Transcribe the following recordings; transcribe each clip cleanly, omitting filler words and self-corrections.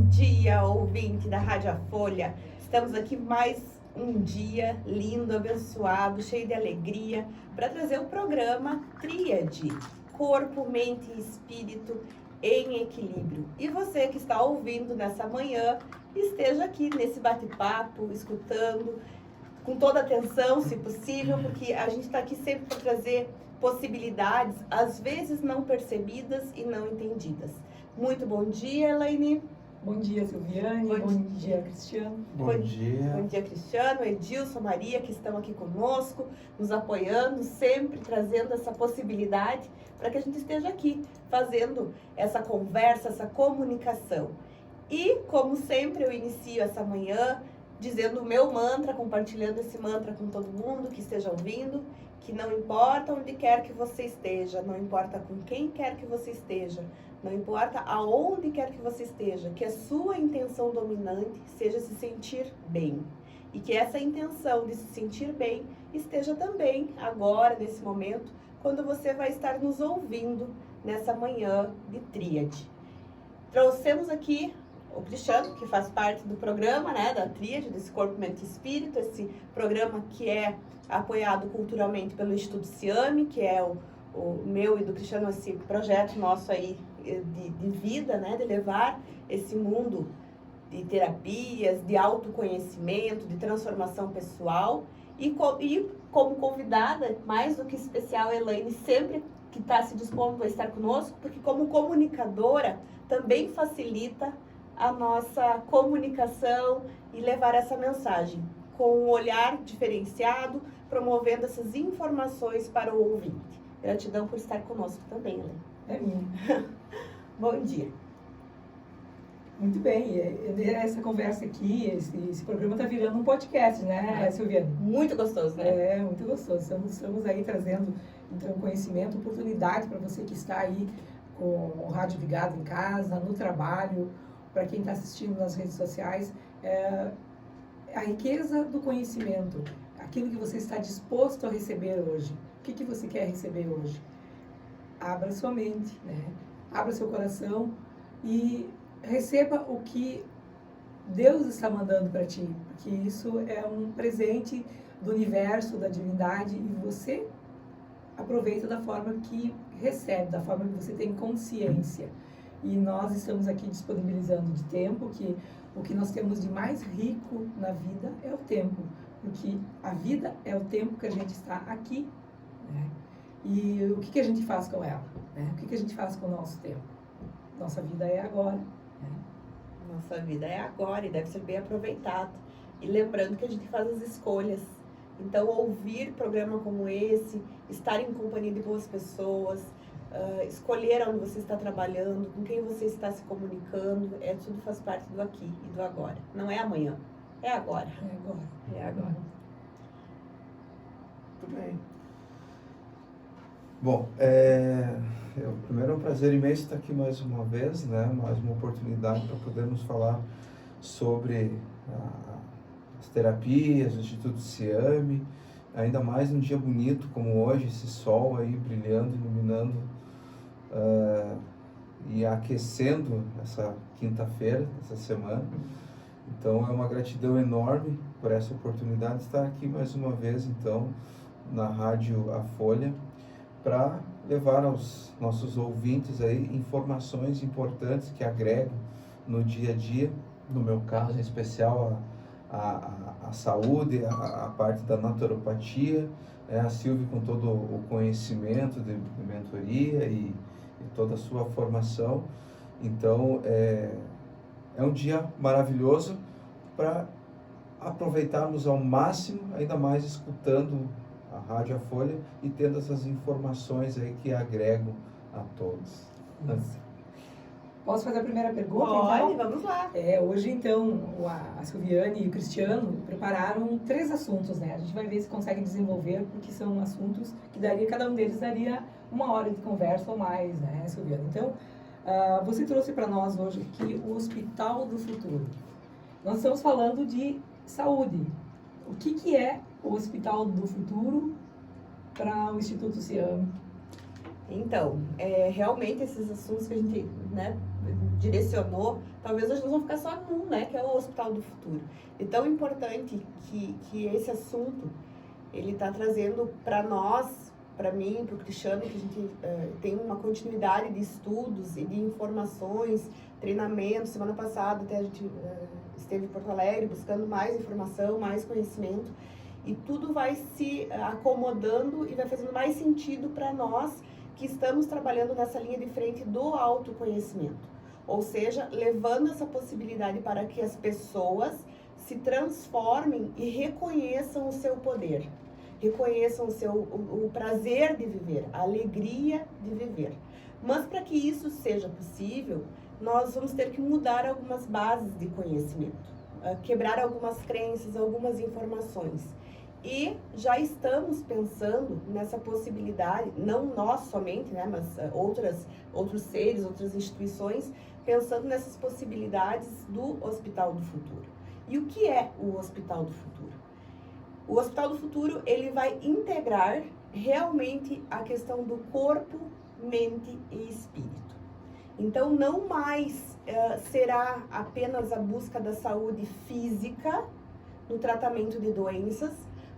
dia, ouvinte da Rádio A Folha. Estamos aqui mais um dia lindo, abençoado, cheio de alegria, para trazer o programa Tríade, Corpo, Mente e Espírito em Equilíbrio. E você que está ouvindo nessa manhã, esteja aqui nesse bate-papo, escutando, com toda atenção, se possível, porque a gente está aqui sempre para trazer possibilidades, às vezes não percebidas e não entendidas. Muito bom dia, Elaine. Bom dia, Silviane. Bom dia, Cristiano. Bom dia. Bom dia, Cristiano, Edilson, Maria, que estão aqui conosco, nos apoiando, sempre trazendo essa possibilidade para que a gente esteja aqui fazendo essa conversa, essa comunicação. E, como sempre, eu inicio essa manhã dizendo o meu mantra, compartilhando esse mantra com todo mundo que esteja ouvindo, que não importa onde quer que você esteja, não importa com quem quer que você esteja, não importa aonde quer que você esteja, que a sua intenção dominante seja se sentir bem. E que essa intenção de se sentir bem esteja também agora, nesse momento, quando você vai estar nos ouvindo nessa manhã de Tríade. Trouxemos aqui o Cristiano, que faz parte do programa, né, da Tríade, desse Corpo, Mente e Espírito, esse programa que é apoiado culturalmente pelo Instituto Siame, que é o meu e do Cristiano, esse projeto nosso aí de vida, né, de levar esse mundo de terapias, de autoconhecimento, de transformação pessoal. E como convidada, mais do que especial, a Elaine sempre que está se dispondo a estar conosco, porque como comunicadora também facilita a nossa comunicação e levar essa mensagem com um olhar diferenciado, promovendo essas informações para o ouvinte. Gratidão por estar conosco também, Elaine. É minha. Bom dia. Muito bem. Essa conversa aqui, esse programa está virando um podcast, né, Silviane? Muito gostoso, né? É, muito gostoso. Estamos aí trazendo, então, conhecimento, oportunidade para você que está aí com o rádio ligado em casa, no trabalho, para quem está assistindo nas redes sociais. A riqueza do conhecimento, aquilo que você está disposto a receber hoje. O que você quer receber hoje? Abra sua mente, né? Abra seu coração e receba o que Deus está mandando para ti, porque isso é um presente do universo, da divindade, e você aproveita da forma que recebe, da forma que você tem consciência. E nós estamos aqui disponibilizando de tempo, que o que nós temos de mais rico na vida é o tempo, porque a vida é o tempo que a gente está aqui, né? E o que a gente faz com ela, né? O que a gente faz com o nosso tempo? Nossa vida é agora, né? Nossa vida é agora e deve ser bem aproveitado. E lembrando que a gente faz as escolhas. Então, ouvir programa como esse, estar em companhia de boas pessoas, escolher onde você está trabalhando, com quem você está se comunicando, tudo faz parte do aqui e do agora. Não é amanhã, é agora. É agora. É agora. Tudo bem. Bom, primeiro é um prazer imenso estar aqui mais uma vez, né? Mais uma oportunidade para podermos falar sobre as terapias, o Instituto Siame, ainda mais num dia bonito como hoje, esse sol aí brilhando, iluminando e aquecendo essa quinta-feira, essa semana. Então é uma gratidão enorme por essa oportunidade de estar aqui mais uma vez, então, na Rádio A Folha, para levar aos nossos ouvintes aí informações importantes que agregam no dia a dia, no meu caso em especial a saúde, a parte da naturopatia, a Silvia com todo o conhecimento de mentoria e toda a sua formação. Então é um dia maravilhoso para aproveitarmos ao máximo, ainda mais escutando a Rádio A Folha e tendo essas informações aí que agregam a todos. Posso fazer a primeira pergunta? Pode, então? vamos lá. Hoje, então, a Silviane e o Cristiano prepararam 3 assuntos, né? A gente vai ver se consegue desenvolver, porque são assuntos que cada um deles daria 1 hora de conversa ou mais, né, Silviane? Então, você trouxe para nós hoje aqui o Hospital do Futuro. Nós estamos falando de saúde. O que é o Hospital do Futuro para o Instituto Siame? Então, realmente esses assuntos que a gente, né, direcionou, talvez hoje nós vamos ficar só num, né, que é o Hospital do Futuro. É tão importante que esse assunto, ele está trazendo para nós, para mim, para o Cristiano, que a gente tem uma continuidade de estudos e de informações, treinamentos. Semana passada até a gente esteve em Porto Alegre buscando mais informação, mais conhecimento, e tudo vai se acomodando e vai fazendo mais sentido para nós que estamos trabalhando nessa linha de frente do autoconhecimento. Ou seja, levando essa possibilidade para que as pessoas se transformem e reconheçam o seu poder, reconheçam o prazer de viver, a alegria de viver. Mas para que isso seja possível, nós vamos ter que mudar algumas bases de conhecimento, quebrar algumas crenças, algumas informações. E já estamos pensando nessa possibilidade, não nós somente, né, mas outros seres, outras instituições, pensando nessas possibilidades do Hospital do Futuro. E o que é o Hospital do Futuro? O Hospital do Futuro, ele vai integrar realmente a questão do corpo, mente e espírito. Então, não mais será apenas a busca da saúde física no tratamento de doenças,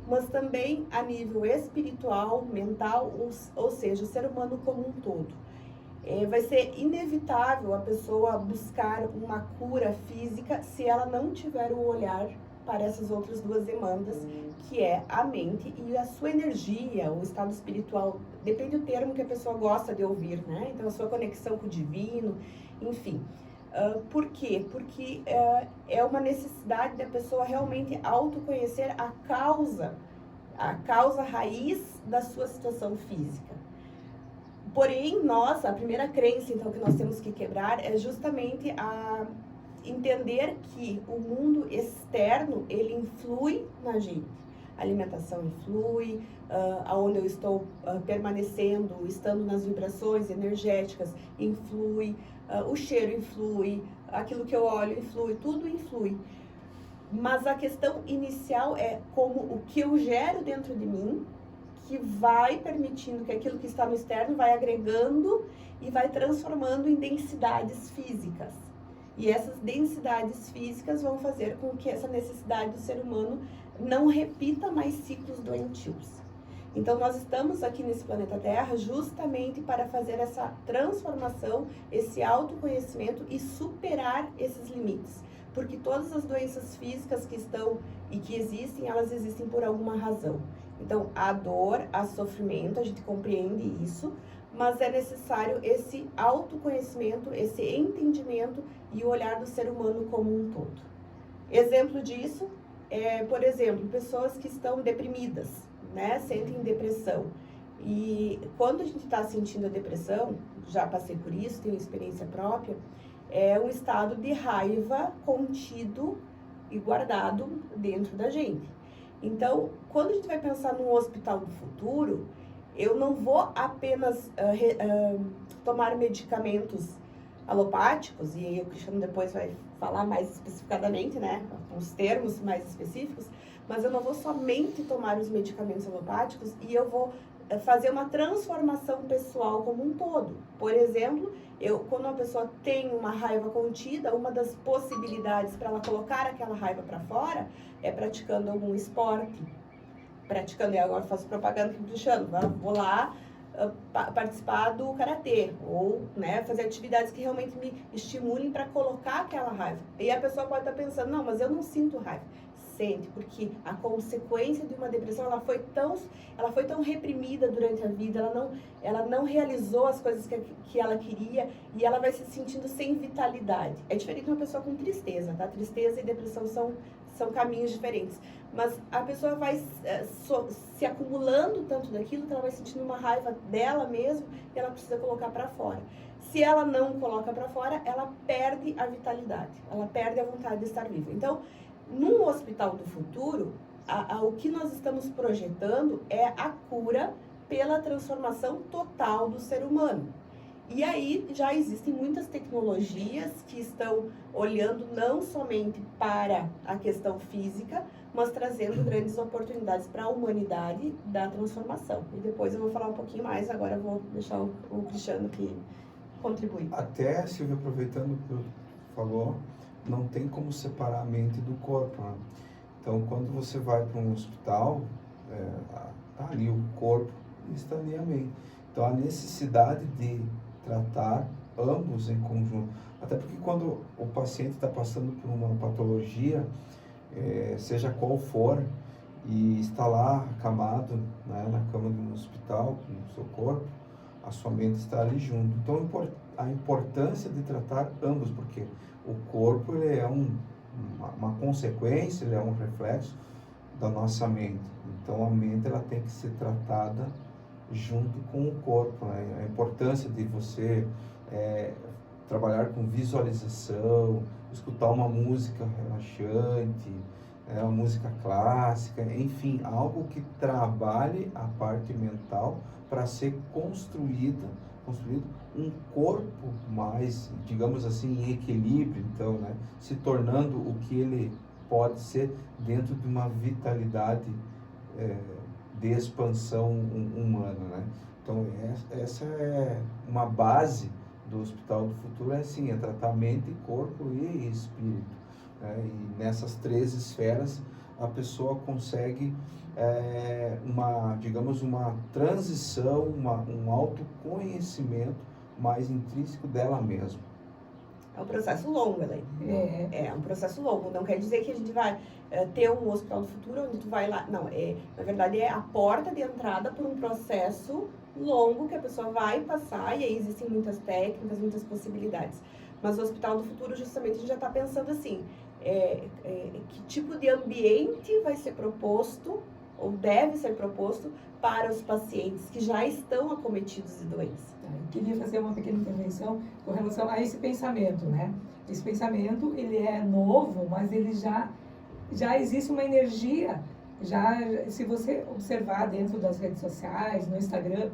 mas também a nível espiritual, mental, ou seja, o ser humano como um todo. Vai ser inevitável a pessoa buscar uma cura física se ela não tiver o olhar para essas outras duas demandas, que é a mente e a sua energia, o estado espiritual. Depende do termo que a pessoa gosta de ouvir, né? Então, a sua conexão com o divino, enfim. Por quê? Porque é uma necessidade da pessoa realmente autoconhecer a causa raiz da sua situação física. Porém, a primeira crença, então, que nós temos que quebrar é justamente a entender que o mundo externo, ele influi na gente. A alimentação influi, aonde eu estou permanecendo, estando nas vibrações energéticas, influi, o cheiro influi, aquilo que eu olho influi, tudo influi. Mas a questão inicial é como o que eu gero dentro de mim, que vai permitindo que aquilo que está no externo vai agregando e vai transformando em densidades físicas. E essas densidades físicas vão fazer com que essa necessidade do ser humano não repita mais ciclos doentios. Então, nós estamos aqui nesse planeta Terra justamente para fazer essa transformação, esse autoconhecimento e superar esses limites. Porque todas as doenças físicas que estão e que existem, elas existem por alguma razão. Então, a dor, a sofrimento, a gente compreende isso, mas é necessário esse autoconhecimento, esse entendimento e o olhar do ser humano como um todo. Exemplo disso é, por exemplo, pessoas que estão deprimidas, né, sentem depressão. E quando a gente está sentindo a depressão, já passei por isso, tenho experiência própria, é um estado de raiva contido e guardado dentro da gente. Então, quando a gente vai pensar num hospital do futuro, eu não vou apenas tomar medicamentos alopáticos, e aí o Cristiano depois vai falar mais especificadamente, né, os termos mais específicos, mas eu não vou somente tomar os medicamentos alopáticos e eu vou fazer uma transformação pessoal como um todo. Por exemplo, quando uma pessoa tem uma raiva contida, uma das possibilidades para ela colocar aquela raiva para fora é praticando algum esporte. E agora faço propaganda com o Cristiano, vou lá participar do karatê, ou, né, fazer atividades que realmente me estimulem para colocar aquela raiva. E a pessoa pode estar pensando, não, mas eu não sinto raiva. Sente, porque a consequência de uma depressão, ela foi tão reprimida durante a vida, ela não realizou as coisas que ela queria, e ela vai se sentindo sem vitalidade. É diferente de uma pessoa com tristeza, tá? Tristeza e depressão são caminhos diferentes. Mas a pessoa vai se acumulando tanto daquilo que ela vai sentindo uma raiva dela mesma e ela precisa colocar para fora. Se ela não coloca para fora, ela perde a vitalidade, ela perde a vontade de estar viva. Então, num hospital do futuro, o que nós estamos projetando é a cura pela transformação total do ser humano. E aí já existem muitas tecnologias que estão olhando não somente para a questão física, mas trazendo grandes oportunidades para a humanidade da transformação. E depois eu vou falar um pouquinho mais, agora eu vou deixar o Cristiano que contribui. Até, Silvia, aproveitando o que tu falou, não tem como separar a mente do corpo, né? Então, quando você vai para um hospital, tá ali o corpo e está ali a mente. Então, a necessidade de tratar ambos em conjunto. Até porque quando o paciente está passando por uma patologia, seja qual for, e está lá acamado, né, na cama de um hospital com o seu corpo, a sua mente está ali junto. Então, a importância de tratar ambos, porque o corpo ele é uma consequência, ele é um reflexo da nossa mente. Então, a mente ela tem que ser tratada junto com o corpo, né? A importância de você trabalhar com visualização, escutar uma música relaxante, uma música clássica, enfim, algo que trabalhe a parte mental para ser construído um corpo mais, digamos assim, em equilíbrio, então, né, se tornando o que ele pode ser dentro de uma vitalidade de expansão humana, né? Então, essa é uma base do Hospital do Futuro, é tratar mente, corpo e espírito. E nessas 3 esferas a pessoa consegue uma transição, um autoconhecimento mais intrínseco dela mesma. É um processo longo, Elaine. É um processo longo. Não quer dizer que a gente vai ter um Hospital do Futuro onde tu vai lá. Não, na verdade é a porta de entrada por um processo longo que a pessoa vai passar, e aí existem muitas técnicas, muitas possibilidades. Mas o Hospital do Futuro, justamente, a gente já está pensando assim, que tipo de ambiente vai ser proposto, ou deve ser proposto, para os pacientes que já estão acometidos de doença. Eu queria fazer uma pequena intervenção com relação a esse pensamento, né? Esse pensamento, ele é novo, mas ele já existe uma energia. Se você observar dentro das redes sociais, no Instagram,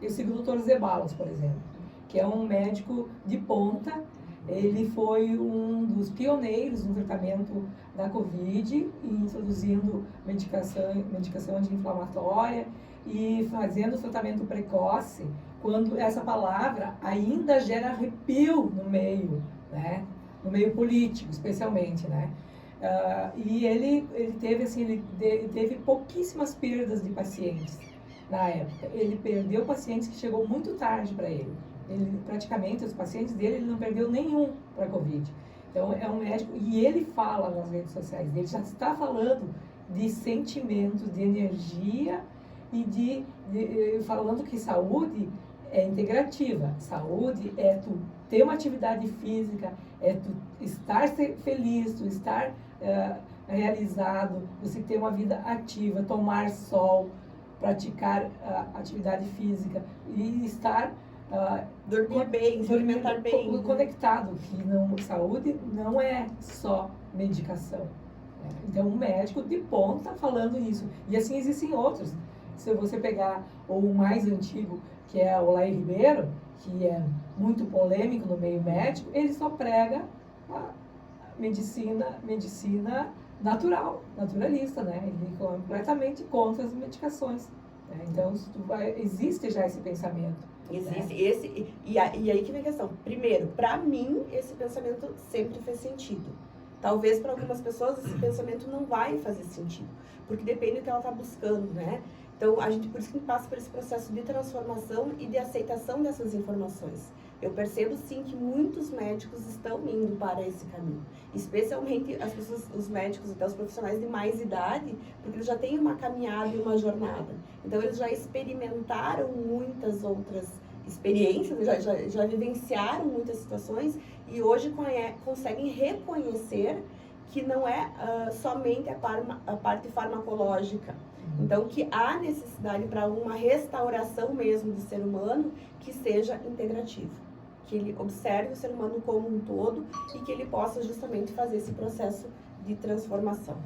eu sigo o Dr. Zeballos, por exemplo, que é um médico de ponta. Ele foi um dos pioneiros no tratamento da Covid, introduzindo medicação anti-inflamatória e fazendo o tratamento precoce, quando essa palavra ainda gera arrepio no meio, né? No meio político, especialmente, né? E ele teve pouquíssimas perdas de pacientes na época. Ele perdeu pacientes que chegou muito tarde para ele. Praticamente, os pacientes dele, ele não perdeu nenhum para a Covid. Então, é um médico, e ele fala nas redes sociais dele, já está falando de sentimentos, de energia e falando que saúde é integrativa. Saúde é tu ter uma atividade física, é tu estar feliz, tu estar realizado, você ter uma vida ativa, tomar sol, praticar atividade física e estar dormir bem, se alimentar bem, conectado, que saúde não é só medicação. Então, um médico de ponta falando isso. E assim existem outros. Se você pegar o mais antigo, que é o Laí Ribeiro, que é muito polêmico no meio médico, ele só prega a medicina natural, naturalista, né? Ele é completamente contra as medicações. Né? Então, existe já esse pensamento. Existe e aí que vem a questão. Primeiro, para mim, esse pensamento sempre fez sentido. Talvez para algumas pessoas esse pensamento não vai fazer sentido, porque depende do que ela está buscando, né? Então, por isso que a gente passa por esse processo de transformação e de aceitação dessas informações. Eu percebo, sim, que muitos médicos estão indo para esse caminho. Especialmente os médicos, até os profissionais de mais idade, porque eles já têm uma caminhada e uma jornada. Então, eles já experimentaram muitas outras experiências, já vivenciaram muitas situações e hoje conseguem reconhecer que não é somente a parte farmacológica. Então, que há necessidade para uma restauração mesmo do ser humano que seja integrativo. Que ele observe o ser humano como um todo e que ele possa justamente fazer esse processo de transformação.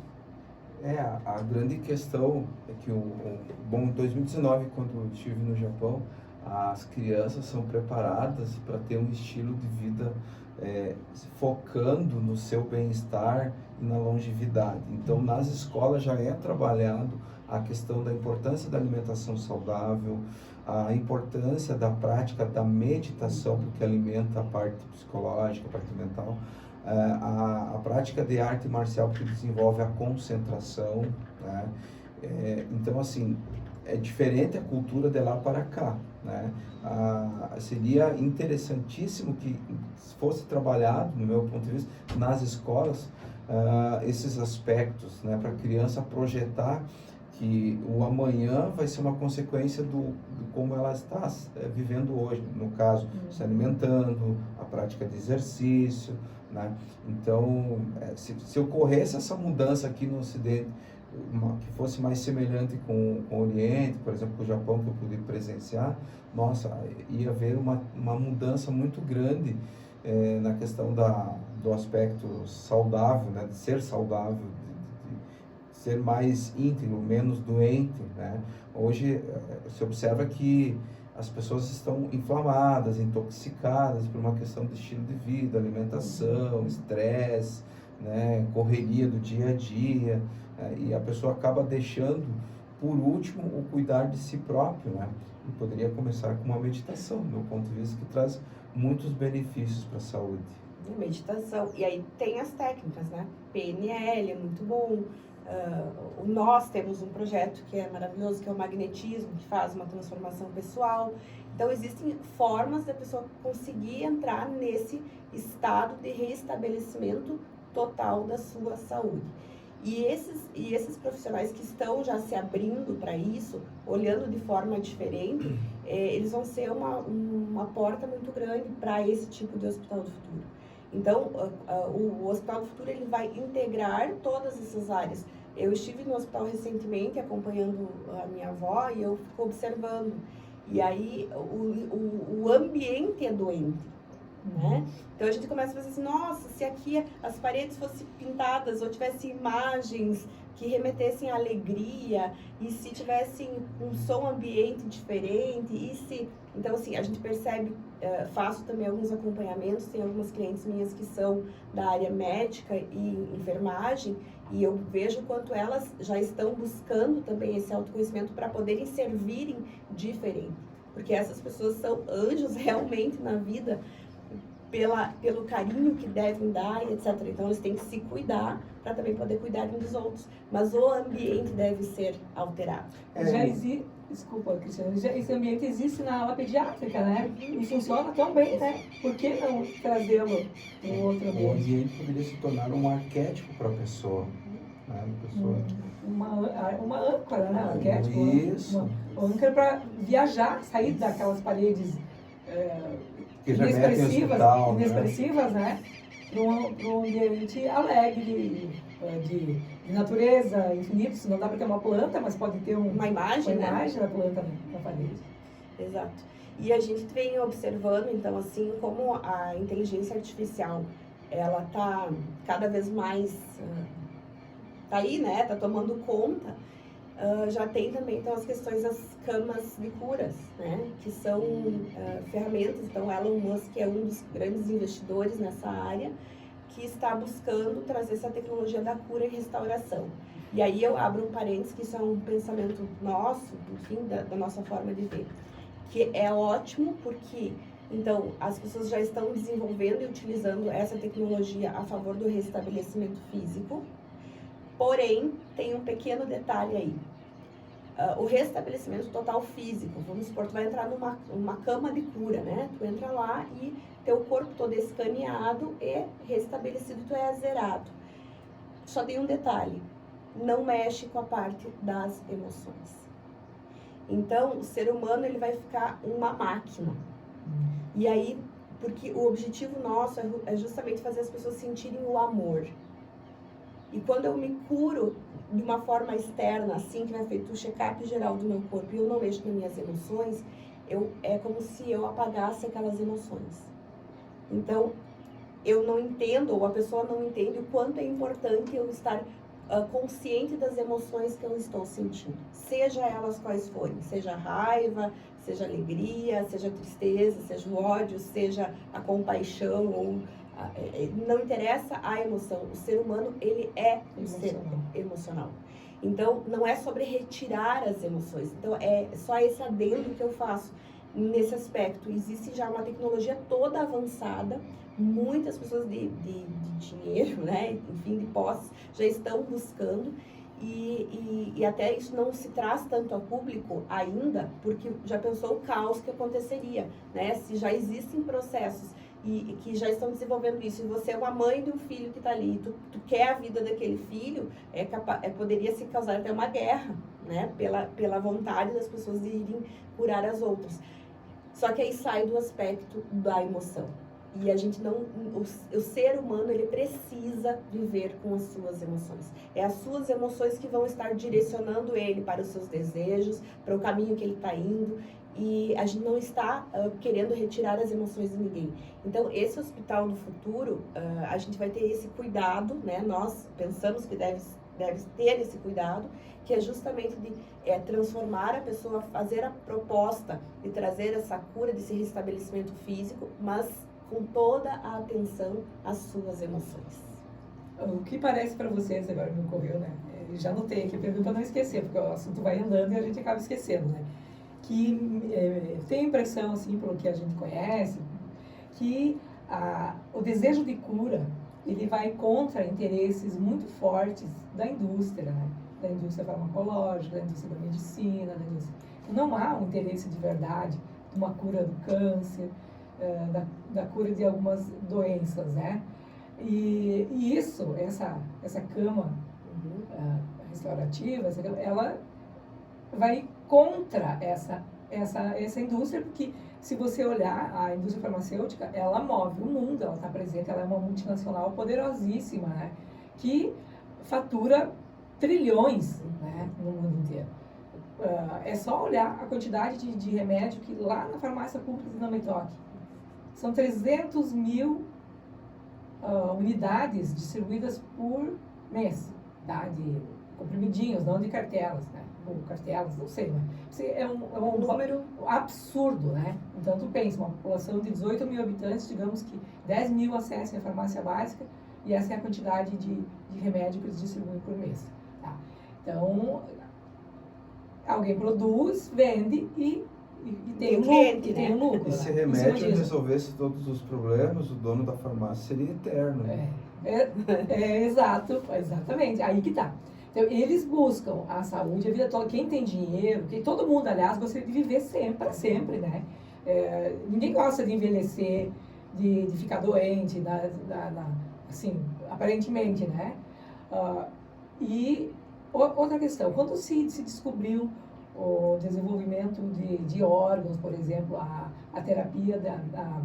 A grande questão é que, em 2019, quando eu estive no Japão, as crianças são preparadas para ter um estilo de vida focando no seu bem-estar e na longevidade. Então, nas escolas já é trabalhado a questão da importância da alimentação saudável, a importância da prática da meditação, porque alimenta a parte psicológica, a parte mental, a prática de arte marcial, que desenvolve a concentração, né? Então, assim, é diferente a cultura de lá para cá, né? Seria interessantíssimo que fosse trabalhado, no meu ponto de vista, nas escolas, esses aspectos, né? Para a criança projetar que o amanhã vai ser uma consequência do como ela está vivendo hoje, no caso, se alimentando, a prática de exercício, né? Então, se ocorresse essa mudança aqui no Ocidente, que fosse mais semelhante com o Oriente, por exemplo, com o Japão, que eu pude presenciar, nossa, ia haver uma mudança muito grande na questão do aspecto saudável, né? De ser saudável, de ser mais íntegro, menos doente, né? Hoje se observa que as pessoas estão inflamadas, intoxicadas por uma questão de estilo de vida, alimentação, estresse, né? Correria do dia a dia, e a pessoa acaba deixando por último o cuidar de si próprio, né? E poderia começar com uma meditação, do meu ponto de vista, que traz muitos benefícios para a saúde. Meditação, e aí tem as técnicas, né? PNL é muito bom. Nós temos um projeto que é maravilhoso, que é o magnetismo, que faz uma transformação pessoal. Então existem formas da pessoa conseguir entrar nesse estado de reestabelecimento total da sua saúde. E esses profissionais que estão já se abrindo para isso, olhando de forma diferente, eles vão ser uma porta muito grande para esse tipo de hospital do futuro. Então, o Hospital do Futuro, ele vai integrar todas essas áreas. Eu estive no hospital recentemente acompanhando a minha avó e eu fico observando. E aí, o ambiente é doente, né? Então, a gente começa a pensar assim, nossa, se aqui as paredes fossem pintadas ou tivessem imagens que remetessem à alegria, e se tivessem um som ambiente diferente, e se... Então, assim, a gente percebe, faço também alguns acompanhamentos, tem algumas clientes minhas que são da área médica e enfermagem, e eu vejo o quanto elas já estão buscando também esse autoconhecimento para poderem servirem diferente. Porque essas pessoas são anjos realmente na vida, pelo carinho que devem dar, etc. Então, eles têm que se cuidar para também poder cuidar uns dos outros. Mas o ambiente deve ser alterado. Desculpa, Cristiano, esse ambiente existe na ala pediátrica, né? E funciona tão bem, né? Por que não trazê-lo em outro ambiente? O ambiente poderia se tornar um arquétipo para a pessoa. Né? Uma âncora, né? Um arquétipo. Isso. Uma âncora para viajar, sair daquelas paredes Que inexpressivas, né? Para um ambiente alegre, de natureza, infinito. Se não dá para ter uma planta, mas pode ter uma imagem da planta na parede. Exato. E a gente vem observando, então, assim, como a inteligência artificial, ela tá cada vez mais, tá aí, né? Tá tomando conta. Já tem também, então, as questões das camas de curas, né? Que são ferramentas. Então, Elon Musk é um dos grandes investidores nessa área, que está buscando trazer essa tecnologia da cura e restauração. E aí eu abro um parênteses, que isso é um pensamento nosso, enfim, da nossa forma de ver, que é ótimo porque, então, as pessoas já estão desenvolvendo e utilizando essa tecnologia a favor do restabelecimento físico, porém, tem um pequeno detalhe aí. O restabelecimento total físico, vamos supor, tu vai entrar numa cama de cura, né? Tu entra lá e teu corpo todo escaneado e restabelecido, tu é zerado. Só tem um detalhe, não mexe com a parte das emoções. Então, o ser humano, ele vai ficar uma máquina. E aí, porque o objetivo nosso é justamente fazer as pessoas sentirem o amor. E quando eu me curo de uma forma externa, assim, que vai feito o check-up geral do meu corpo, e eu não mexo nas minhas emoções, é como se eu apagasse aquelas emoções. Então, eu não entendo, ou a pessoa não entende o quanto é importante eu estar consciente das emoções que eu estou sentindo. Seja elas quais forem, seja raiva, seja alegria, seja tristeza, seja o ódio, seja a compaixão, ou não interessa a emoção. O ser humano, ele é um ser emocional. Então, não é sobre retirar as emoções. Então, é só esse adendo que eu faço nesse aspecto. Existe já uma tecnologia toda avançada, muitas pessoas de dinheiro, né, enfim, de posses, já estão buscando. E até isso não se traz tanto ao público ainda, porque já pensou o caos que aconteceria, né? Se já existem processos e que já estão desenvolvendo isso, e você é uma mãe de um filho que está ali, tu quer a vida daquele filho, poderia se causar até uma guerra, né? Pela vontade das pessoas de irem curar as outras. Só que aí sai do aspecto da emoção. E a gente não... O ser humano, ele precisa viver com as suas emoções. É as suas emoções que vão estar direcionando ele para os seus desejos, para o caminho que ele está indo. E a gente não está querendo retirar as emoções de ninguém. Então, esse Hospital do Futuro, a gente vai ter esse cuidado, né? Nós pensamos que deve ter esse cuidado, que é justamente de transformar a pessoa, fazer a proposta de trazer essa cura, desse restabelecimento físico, mas com toda a atenção às suas emoções. O que parece para vocês, agora me ocorreu, né? Eu já anotei aqui para não esquecer, porque o assunto vai andando e a gente acaba esquecendo, né? Que tem a impressão, assim, pelo que a gente conhece, que o desejo de cura, ele vai contra interesses muito fortes da indústria, né? Da indústria farmacológica, da indústria da medicina, não há um interesse de verdade de uma cura do câncer, da cura de algumas doenças, né? E isso, essa cama restaurativa, ela vai contra essa indústria, porque se você olhar, a indústria farmacêutica, ela move o mundo, ela está presente, ela é uma multinacional poderosíssima, né? Que fatura trilhões, né, no mundo inteiro. É só olhar a quantidade de remédio que lá na farmácia pública de Nome Toque. São 300 mil unidades distribuídas por mês, tá? De comprimidinhos, não de cartelas, né? Ou cartelas, não sei, né? É um número absurdo, né? Então, tu pensa, uma população de 18 mil habitantes, digamos que 10 mil acessem a farmácia básica, e essa é a quantidade de remédio que eles distribuem por mês, tá? Então, alguém produz, vende e tem um cliente, tem um lucro. E se remédio resolvesse todos os problemas, o dono da farmácia seria eterno. Exatamente, aí que tá. Então, eles buscam a saúde, a vida toda. Quem tem dinheiro, todo mundo, aliás, gostaria de viver sempre, né? Ninguém gosta de envelhecer, de ficar doente, assim, aparentemente, né? E outra questão, quando se descobriu o desenvolvimento de órgãos, por exemplo, a terapia da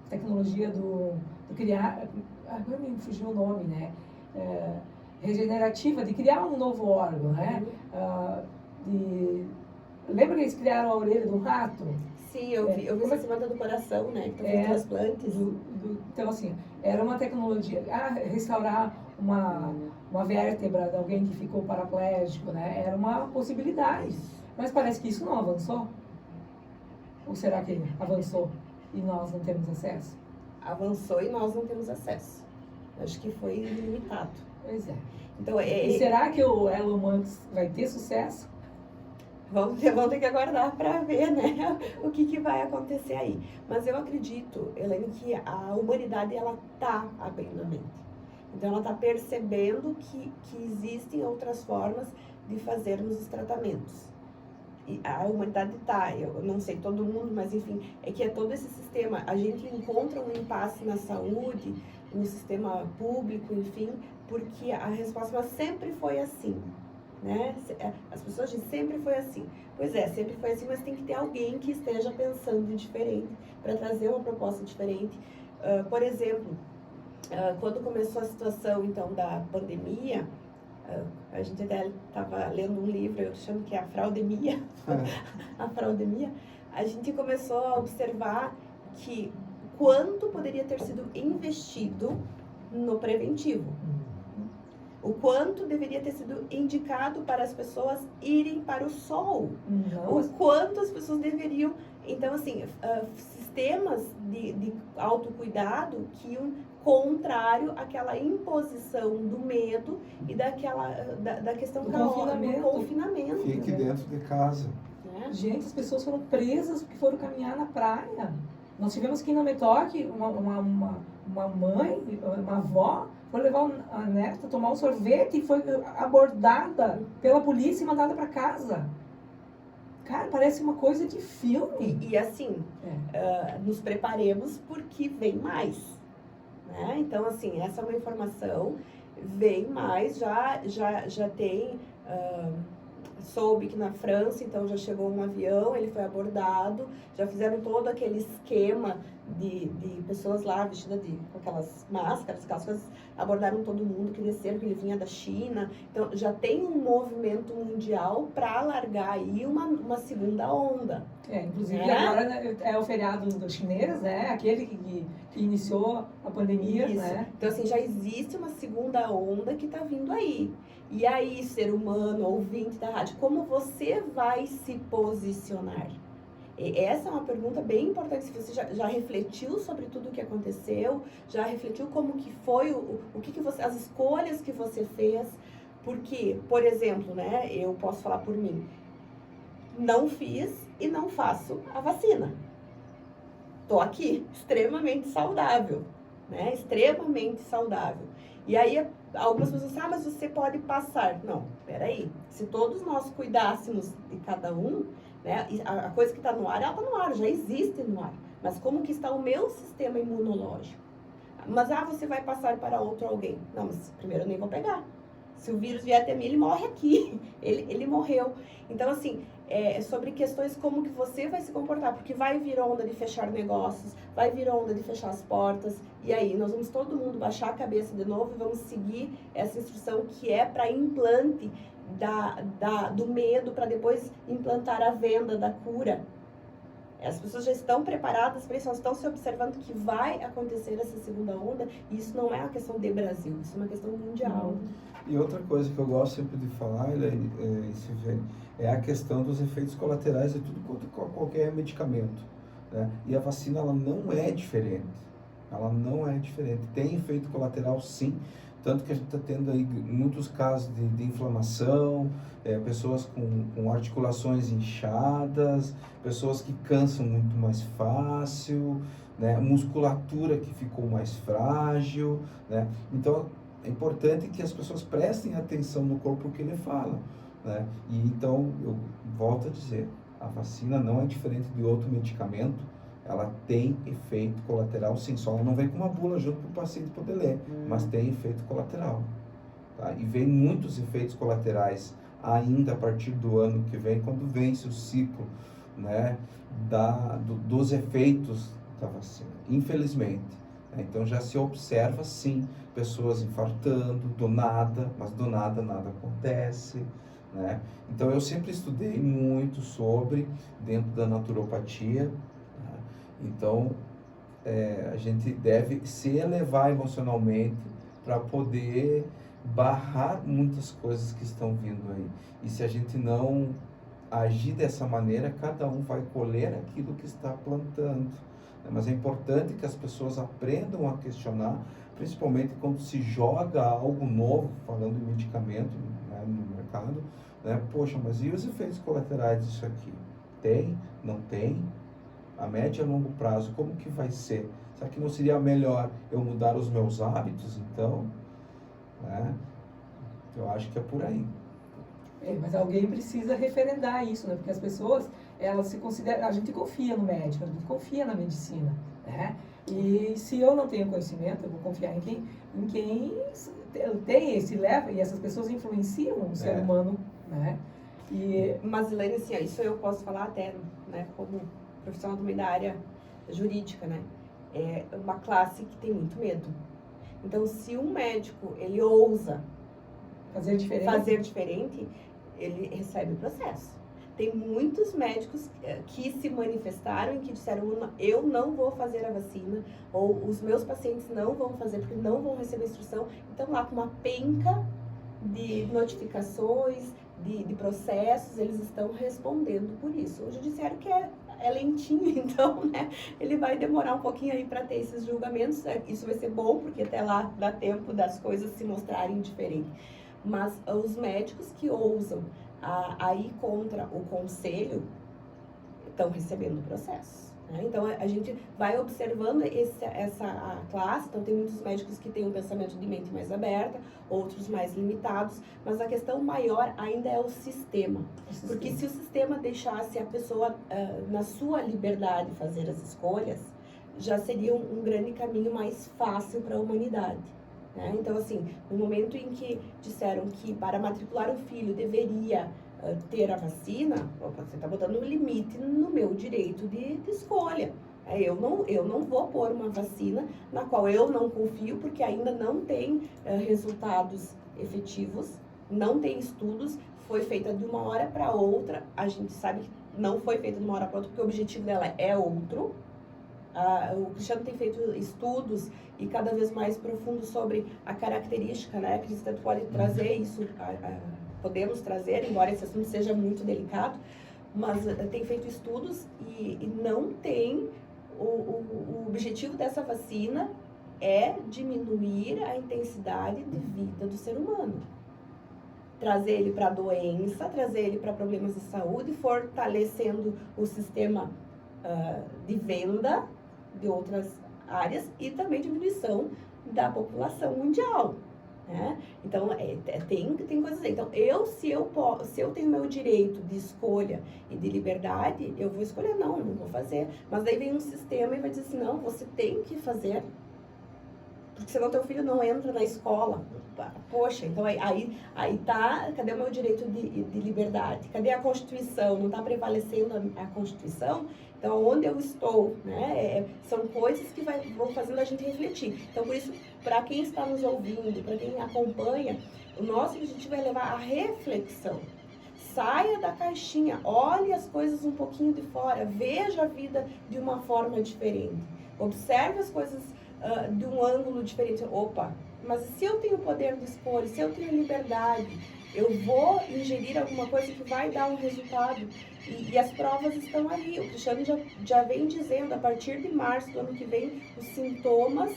tecnologia do criar, agora me fugiu o nome, né? Regenerativa, de criar um novo órgão, né? Lembra que eles criaram a orelha do rato? Sim, eu vi essa semana do coração, né? Que estão transplantes. Então, assim, era uma tecnologia, restaurar uma vértebra de alguém que ficou paraplégico, né? Era uma possibilidade. Mas parece que isso não avançou. Ou será que avançou e nós não temos acesso? Avançou e nós não temos acesso. Acho que foi limitado. Pois é. Então, e será que o Elon Musk vai ter sucesso? Vamos ter que aguardar para ver, né, o que vai acontecer aí. Mas eu acredito, Elaine, que a humanidade, ela está abrindo a mente. Então, ela está percebendo que existem outras formas de fazermos os tratamentos. E a humanidade está, eu não sei todo mundo, mas enfim, é que é todo esse sistema. A gente encontra um impasse na saúde, no sistema público, enfim, porque a resposta sempre foi assim, né? As pessoas dizem, sempre foi assim. Pois é, sempre foi assim, mas tem que ter alguém que esteja pensando diferente, para trazer uma proposta diferente. Por exemplo, quando começou a situação, então, da pandemia, a gente até estava lendo um livro, eu chamo que é a fraudemia, a fraudemia, a gente começou a observar que quanto poderia ter sido investido no preventivo. O quanto deveria ter sido indicado para as pessoas irem para o sol. O quanto as pessoas deveriam Então, assim, sistemas de autocuidado que iam contrário àquela imposição do medo e da questão Do do confinamento. Fique dentro de casa. Né? Gente, as pessoas foram presas porque foram caminhar na praia. Nós tivemos que ir na Metoque, uma mãe, uma avó, foi levar a neta tomar um sorvete e foi abordada pela polícia e mandada para casa. Cara, parece uma coisa de filme. E assim, nos preparemos porque vem mais. Né? Então, assim, essa é uma informação, vem mais, já tem... soube que na França, então, já chegou um avião, ele foi abordado, já fizeram todo aquele esquema de pessoas lá vestidas com aquelas máscaras, aquelas coisas, abordaram todo mundo que desceram, que ele vinha da China. Então, já tem um movimento mundial para alargar aí uma segunda onda. Inclusive agora é o feriado do chinês, né? Aquele que iniciou a pandemia, Isso. né? Então, assim, já existe uma segunda onda que está vindo aí. E aí, ser humano, ouvinte da rádio, como você vai se posicionar? E essa é uma pergunta bem importante. Se você já refletiu sobre tudo o que aconteceu, já refletiu como que foi, o que você, as escolhas que você fez. Porque, por exemplo, né, eu posso falar por mim, não fiz e não faço a vacina. Tô aqui, extremamente saudável, né? Extremamente saudável. E aí, algumas pessoas dizem, mas você pode passar. Não, peraí. Se todos nós cuidássemos de cada um, né? A coisa que está no ar, ela está no ar, já existe no ar. Mas como que está o meu sistema imunológico? Mas, você vai passar para outro alguém. Não, mas primeiro eu nem vou pegar. Se o vírus vier até mim, ele morre aqui. Ele morreu. Então, assim, sobre questões como que você vai se comportar. Porque vai vir onda de fechar negócios, vai vir onda de fechar as portas. E aí, nós vamos todo mundo baixar a cabeça de novo e vamos seguir essa instrução que é para implante do medo, para depois implantar a venda da cura. As pessoas já estão preparadas para isso, elas estão se observando que vai acontecer essa segunda onda, e isso não é uma questão de Brasil, isso é uma questão mundial. E outra coisa que eu gosto sempre de falar, é a questão dos efeitos colaterais de tudo quanto qualquer medicamento. Né? E a vacina, ela não é diferente. Ela não é diferente. Tem efeito colateral, sim. Tanto que a gente está tendo aí muitos casos de inflamação, pessoas com articulações inchadas, pessoas que cansam muito mais fácil, né? Musculatura que ficou mais frágil, né? Então, é importante que as pessoas prestem atenção no corpo que ele fala, né? E então, eu volto a dizer, a vacina não é diferente de outro medicamento. Ela tem efeito colateral, sim, só ela não vem com uma bula junto para o paciente poder ler, mas tem efeito colateral. Tá? E vem muitos efeitos colaterais ainda a partir do ano que vem, quando vence o ciclo, né, dos efeitos da vacina, infelizmente. Então já se observa, sim, pessoas infartando do nada, mas do nada nada acontece. Né? Então eu sempre estudei muito sobre, dentro da naturopatia. Então, a gente deve se elevar emocionalmente para poder barrar muitas coisas que estão vindo aí. E se a gente não agir dessa maneira, cada um vai colher aquilo que está plantando. Mas é importante que as pessoas aprendam a questionar, principalmente quando se joga algo novo, falando em medicamento, né, no mercado. Né? Poxa, mas e os efeitos colaterais disso aqui? Tem? Não tem? A médio e a longo prazo, como que vai ser? Será que não seria melhor eu mudar os meus hábitos, então? Né? Eu acho que é por aí. Mas alguém precisa referendar isso, né? Porque as pessoas, elas se consideram... A gente confia no médico, a gente confia na medicina, né? E se eu não tenho conhecimento, eu vou confiar em quem tem esse leva, e essas pessoas influenciam o ser humano, né? Mas, Elaine, assim, isso eu posso falar até, né, como profissional também da área jurídica, né? É uma classe que tem muito medo. Então, se um médico, ele ousa fazer diferente, ele recebe o processo. Tem muitos médicos que se manifestaram e que disseram, eu não vou fazer a vacina, ou os meus pacientes não vão fazer porque não vão receber instrução. Então, lá com uma penca de notificações, de processos, eles estão respondendo por isso. O judiciário quer é lentinho, então, né, ele vai demorar um pouquinho aí para ter esses julgamentos. Isso vai ser bom, porque até lá dá tempo das coisas se mostrarem diferentes. Mas os médicos que ousam a ir contra o conselho estão recebendo processos. Então, a gente vai observando a classe. Então, tem muitos médicos que têm um pensamento de mente mais aberta, outros mais limitados, mas a questão maior ainda é o sistema. Porque se o sistema deixasse a pessoa, na sua liberdade, fazer as escolhas, já seria um grande caminho mais fácil para a humanidade. Então, assim, no momento em que disseram que para matricular o filho deveria ter a vacina, você está botando um limite no meu direito de escolha. Eu não vou pôr uma vacina na qual eu não confio, porque ainda não tem resultados efetivos, não tem estudos, foi feita de uma hora para outra. A gente sabe que não foi feita de uma hora para outra, porque o objetivo dela é outro. O Cristiano tem feito estudos e cada vez mais profundos sobre a característica, né? Que você pode trazer isso, podemos trazer, embora esse assunto seja muito delicado, mas tem feito estudos e não tem, o objetivo dessa vacina é diminuir a intensidade de vida do ser humano. Trazer ele para doença, trazer ele para problemas de saúde, fortalecendo o sistema de venda de outras áreas e também diminuição da população mundial. Então, tem coisas aí. Então, se eu tenho meu direito de escolha e de liberdade, eu vou escolher, não vou fazer. Mas daí vem um sistema e vai dizer assim, não, você tem que fazer, porque senão teu filho não entra na escola. Poxa, então aí tá, cadê o meu direito de liberdade? Cadê a Constituição? Não está prevalecendo a Constituição? Então, onde eu estou, né? São coisas que vão fazendo a gente refletir. Então, por isso, para quem está nos ouvindo, para quem acompanha, o nosso objetivo é levar a reflexão. Saia da caixinha, olhe as coisas um pouquinho de fora, veja a vida de uma forma diferente. Observe as coisas de um ângulo diferente. Opa, mas se eu tenho poder de escolha, se eu tenho liberdade, eu vou ingerir alguma coisa que vai dar um resultado. E as provas estão aí. O Cristiano já vem dizendo, a partir de março do ano que vem, os sintomas,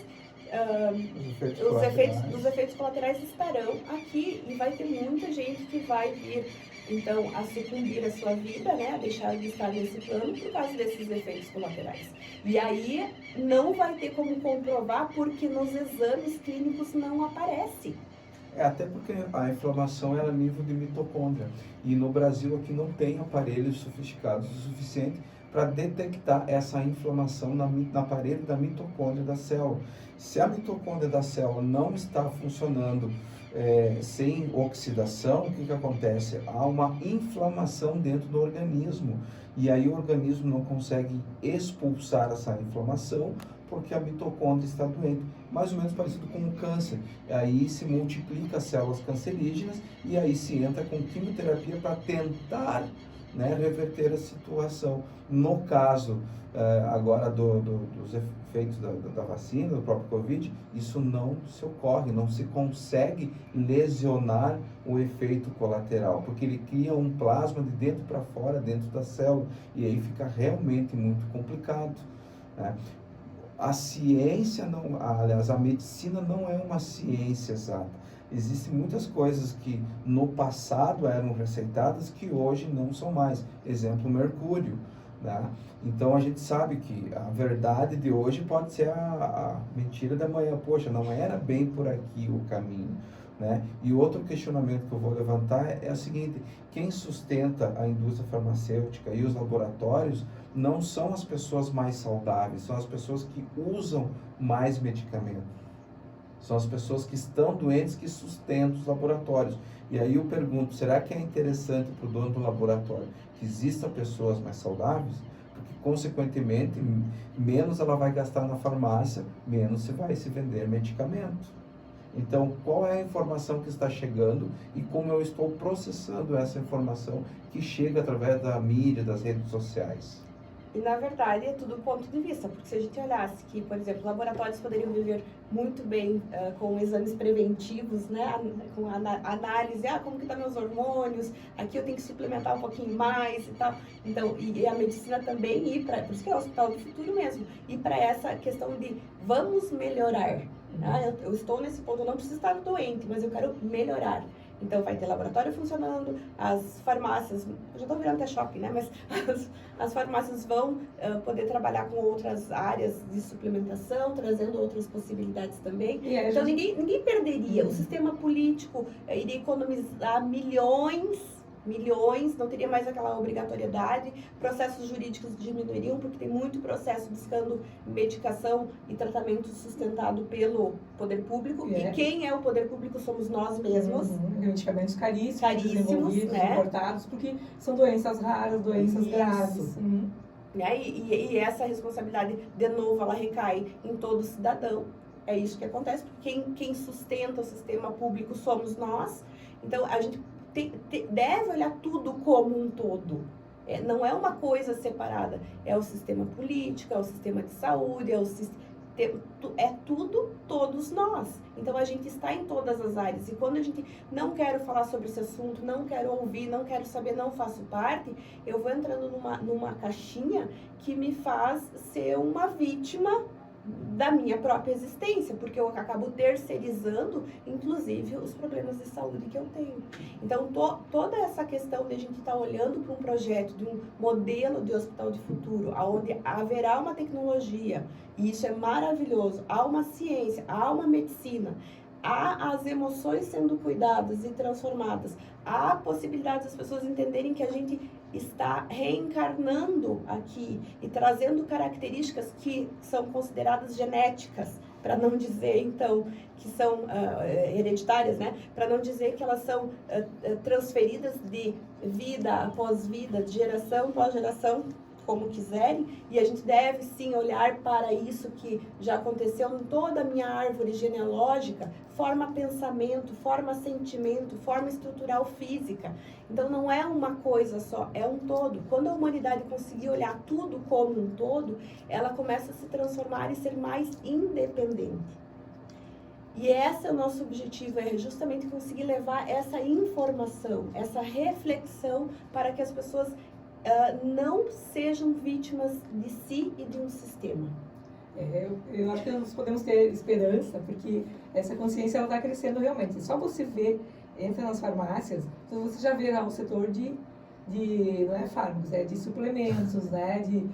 os efeitos colaterais estarão aqui. E vai ter muita gente que vai vir, então, a sucumbir a sua vida, né? A deixar de estar nesse plano por causa desses efeitos colaterais. E aí, não vai ter como comprovar, porque nos exames clínicos não aparece. Até porque a inflamação é a nível de mitocôndria. E no Brasil aqui não tem aparelhos sofisticados o suficiente para detectar essa inflamação na parede da mitocôndria da célula. Se a mitocôndria da célula não está funcionando sem oxidação, o que acontece? Há uma inflamação dentro do organismo. E aí o organismo não consegue expulsar essa inflamação, porque a mitocôndria está doente, mais ou menos parecido com o câncer. Aí se multiplica as células cancerígenas e aí se entra com quimioterapia para tentar, né, reverter a situação. No caso agora dos efeitos da vacina, do próprio Covid, isso não se ocorre, não se consegue lesionar o efeito colateral, porque ele cria um plasma de dentro para fora, dentro da célula, e aí fica realmente muito complicado, né? A ciência aliás, a medicina não é uma ciência exata. Existem muitas coisas que no passado eram receitadas que hoje não são mais. Exemplo, mercúrio, né? Então a gente sabe que a verdade de hoje pode ser a mentira da manhã. Poxa, não era bem por aqui o caminho, né? E outro questionamento que eu vou levantar é o seguinte: quem sustenta a indústria farmacêutica e os laboratórios não são as pessoas mais saudáveis, são as pessoas que usam mais medicamentos. São as pessoas que estão doentes que sustentam os laboratórios. E aí eu pergunto, será que é interessante para o dono do laboratório que existam pessoas mais saudáveis? Porque, consequentemente, menos ela vai gastar na farmácia, menos se vai se vender medicamento. Então, qual é a informação que está chegando e como eu estou processando essa informação que chega através da mídia, das redes sociais? E, na verdade, é tudo ponto de vista, porque se a gente olhasse que, por exemplo, laboratórios poderiam viver muito bem com exames preventivos, né, com análise, como que estão meus hormônios, aqui eu tenho que suplementar um pouquinho mais e tal. Então, e a medicina também ir para, por isso que é o hospital do futuro mesmo, ir para essa questão de vamos melhorar. Eu estou nesse ponto, eu não preciso estar doente, mas eu quero melhorar. Então, vai ter laboratório funcionando, as farmácias, já estou virando até shopping, né? Mas as farmácias vão poder trabalhar com outras áreas de suplementação, trazendo outras possibilidades também. Então, ninguém perderia. O sistema político iria economizar milhões, não teria mais aquela obrigatoriedade, processos jurídicos diminuiriam, porque tem muito processo buscando medicação e tratamento sustentado pelo poder público, e quem é o poder público somos nós mesmos. Medicamentos caríssimos, né? Importados, porque são doenças raras, doenças graves. E essa responsabilidade, de novo, ela recai em todo cidadão. É isso que acontece, porque quem sustenta o sistema público somos nós. Então, a gente deve olhar tudo como um todo. Não é uma coisa separada. É o sistema político, é o sistema de saúde, é tudo, todos nós. Então, a gente está em todas as áreas. E quando a gente não quero falar sobre esse assunto, não quero ouvir, não quero saber, não faço parte, eu vou entrando numa caixinha que me faz ser uma vítima da minha própria existência, porque eu acabo terceirizando, inclusive, os problemas de saúde que eu tenho. Então, toda essa questão de a gente estar olhando para um projeto, de um modelo de hospital de futuro, onde haverá uma tecnologia, e isso é maravilhoso, há uma ciência, há uma medicina, há as emoções sendo cuidadas e transformadas, há a possibilidade das pessoas entenderem que a gente está reencarnando aqui e trazendo características que são consideradas genéticas, para não dizer, então, que são hereditárias, né? Para não dizer que elas são transferidas de vida após vida, de geração após geração, como quiserem, e a gente deve sim olhar para isso que já aconteceu em toda a minha árvore genealógica, forma pensamento, forma sentimento, forma estrutural física. Então não é uma coisa só, é um todo. Quando a humanidade conseguir olhar tudo como um todo, ela começa a se transformar e ser mais independente. E esse é o nosso objetivo, é justamente conseguir levar essa informação, essa reflexão para que as pessoas não sejam vítimas de si e de um sistema. Eu acho que nós podemos ter esperança, porque essa consciência está crescendo realmente. Só você ver, entra nas farmácias, então você já vê lá o setor de não é fármacos, é de suplementos, né, de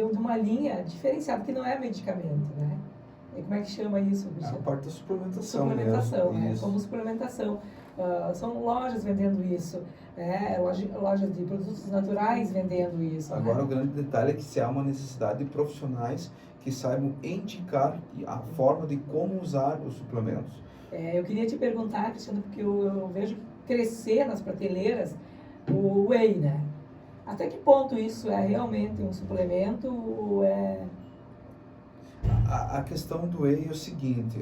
uma linha diferenciada, que não é medicamento, né? E como é que chama isso, Cristiano? A parte da suplementação mesmo, né? isso. Como suplementação. São lojas vendendo isso, lojas de produtos naturais vendendo isso. Agora, né? O grande detalhe é que se há uma necessidade de profissionais que saibam indicar a forma de como usar os suplementos. Eu queria te perguntar, Cristiano, porque eu vejo crescer nas prateleiras o whey, né? Até que ponto isso é realmente um suplemento ou é... A questão do whey é o seguinte,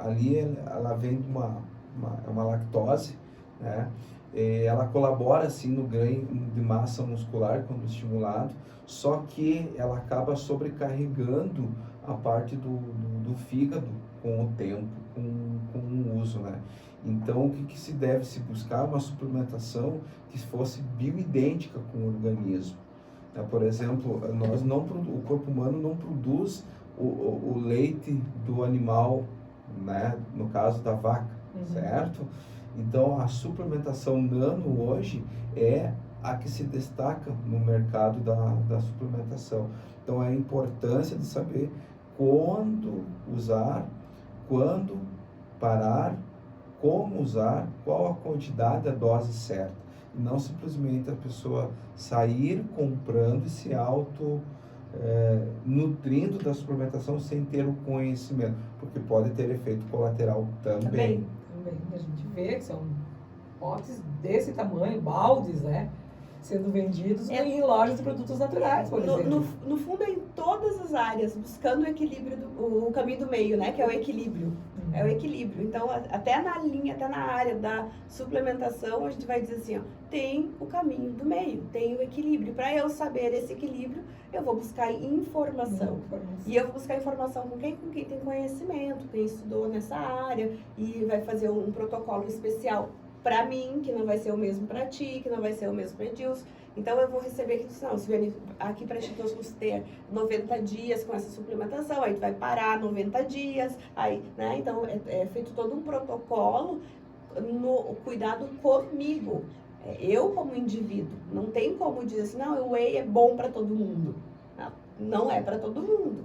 ali ela vem de uma lactose, né? Ela colabora assim no ganho de massa muscular quando estimulado, só que ela acaba sobrecarregando a parte do fígado com o tempo, com o uso, né? Então, o que se deve se buscar? Uma suplementação que fosse bioidêntica com o organismo. Por exemplo, o corpo humano não produz o leite do animal, né? No caso da vaca, certo? Então, a suplementação nano hoje é a que se destaca no mercado da suplementação. Então, a importância de saber quando usar, quando parar, como usar, qual a quantidade, a dose certa. E não simplesmente a pessoa sair comprando e se nutrindo da suplementação sem ter o conhecimento, porque pode ter efeito colateral também. A gente vê que são potes desse tamanho, baldes, né? Sendo vendidos em lojas de produtos naturais, por exemplo. No fundo, é em todas as áreas, buscando o equilíbrio, o caminho do meio, né? Que é o equilíbrio. É o equilíbrio. Então, até na linha, até na área da suplementação, a gente vai dizer assim, ó, tem o caminho do meio, tem o equilíbrio. Para eu saber esse equilíbrio, eu vou buscar informação. E eu vou buscar informação com quem tem conhecimento, quem estudou nessa área e vai fazer um protocolo especial para mim, que não vai ser o mesmo para ti, que não vai ser o mesmo para Edilson. Então, eu vou receber aqui, não, Silviane, aqui para ti nós vamos ter 90 dias com essa suplementação, aí tu vai parar 90 dias, aí, né? Então, é feito todo um protocolo no cuidado comigo. Eu como indivíduo. Não tem como dizer assim, não, o whey é bom para todo mundo. Não é para todo mundo.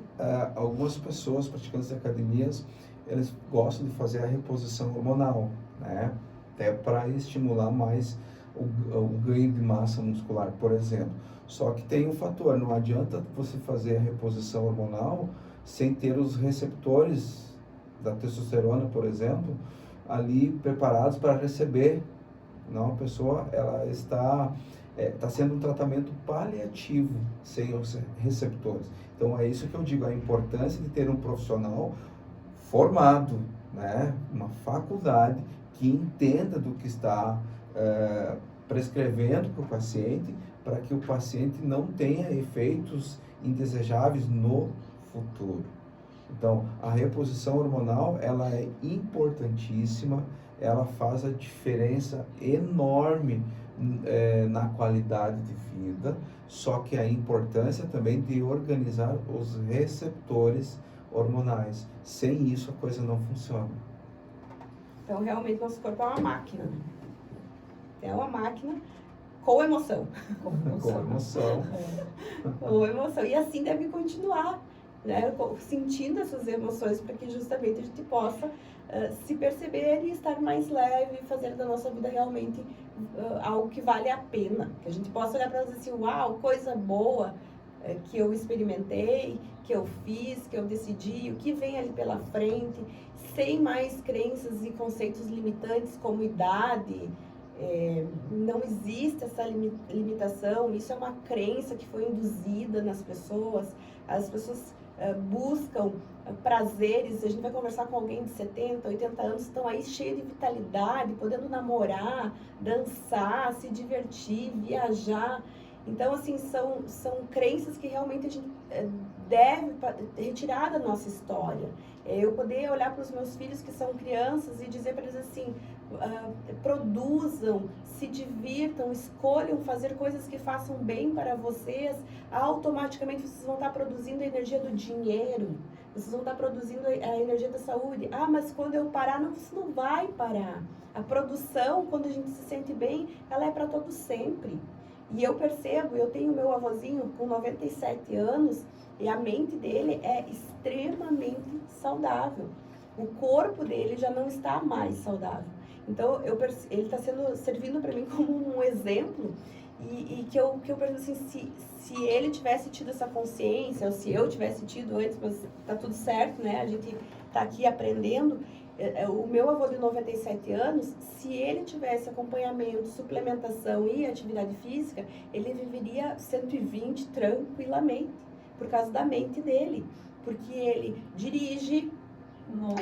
Algumas pessoas, praticantes de academias, eles gostam de fazer a reposição hormonal, né? Até para estimular mais o ganho de massa muscular, por exemplo. Só que tem um fator, não adianta você fazer a reposição hormonal sem ter os receptores da testosterona, por exemplo, ali preparados para receber. Não, a pessoa ela está sendo um tratamento paliativo sem os receptores. Então é isso que eu digo, a importância de ter um profissional formado, né, uma faculdade que entenda do que está prescrevendo para o paciente, para que o paciente não tenha efeitos indesejáveis no futuro. Então, a reposição hormonal, ela é importantíssima, ela faz a diferença enorme na qualidade de vida, só que a importância também de organizar os receptores hormonais. Sem isso, a coisa não funciona. Então, realmente, nosso corpo é uma máquina. É uma máquina com emoção. Com emoção. Com emoção. E assim deve continuar, né? Sentindo essas emoções para que justamente a gente possa se perceber e estar mais leve, fazer da nossa vida realmente algo que vale a pena. Que a gente possa olhar para nós e dizer assim, uau, coisa boa que eu experimentei, que eu fiz, que eu decidi, o que vem ali pela frente, sem mais crenças e conceitos limitantes como idade. Não existe essa limitação, isso é uma crença que foi induzida nas pessoas. As pessoas buscam prazeres, a gente vai conversar com alguém de 70, 80 anos, estão aí cheios de vitalidade, podendo namorar, dançar, se divertir, viajar. Então, assim, são crenças que realmente a gente deve retirar da nossa história. Eu poder olhar para os meus filhos que são crianças e dizer para eles assim, produzam, se divirtam, escolham fazer coisas que façam bem para vocês, automaticamente vocês vão estar produzindo a energia do dinheiro, vocês vão estar produzindo a energia da saúde. Ah, mas quando eu parar, não, você não vai parar. A produção, quando a gente se sente bem, ela é para todo sempre. E eu percebo, eu tenho meu avôzinho com 97 anos e a mente dele é extremamente saudável. O corpo dele já não está mais saudável. Então, ele está servindo para mim como um exemplo e que eu penso assim, se ele tivesse tido essa consciência, ou se eu tivesse tido antes, mas tá tudo certo, né? A gente tá aqui aprendendo. O meu avô de 97 anos, se ele tivesse acompanhamento, suplementação e atividade física, ele viveria 120 tranquilamente, por causa da mente dele. Porque ele dirige,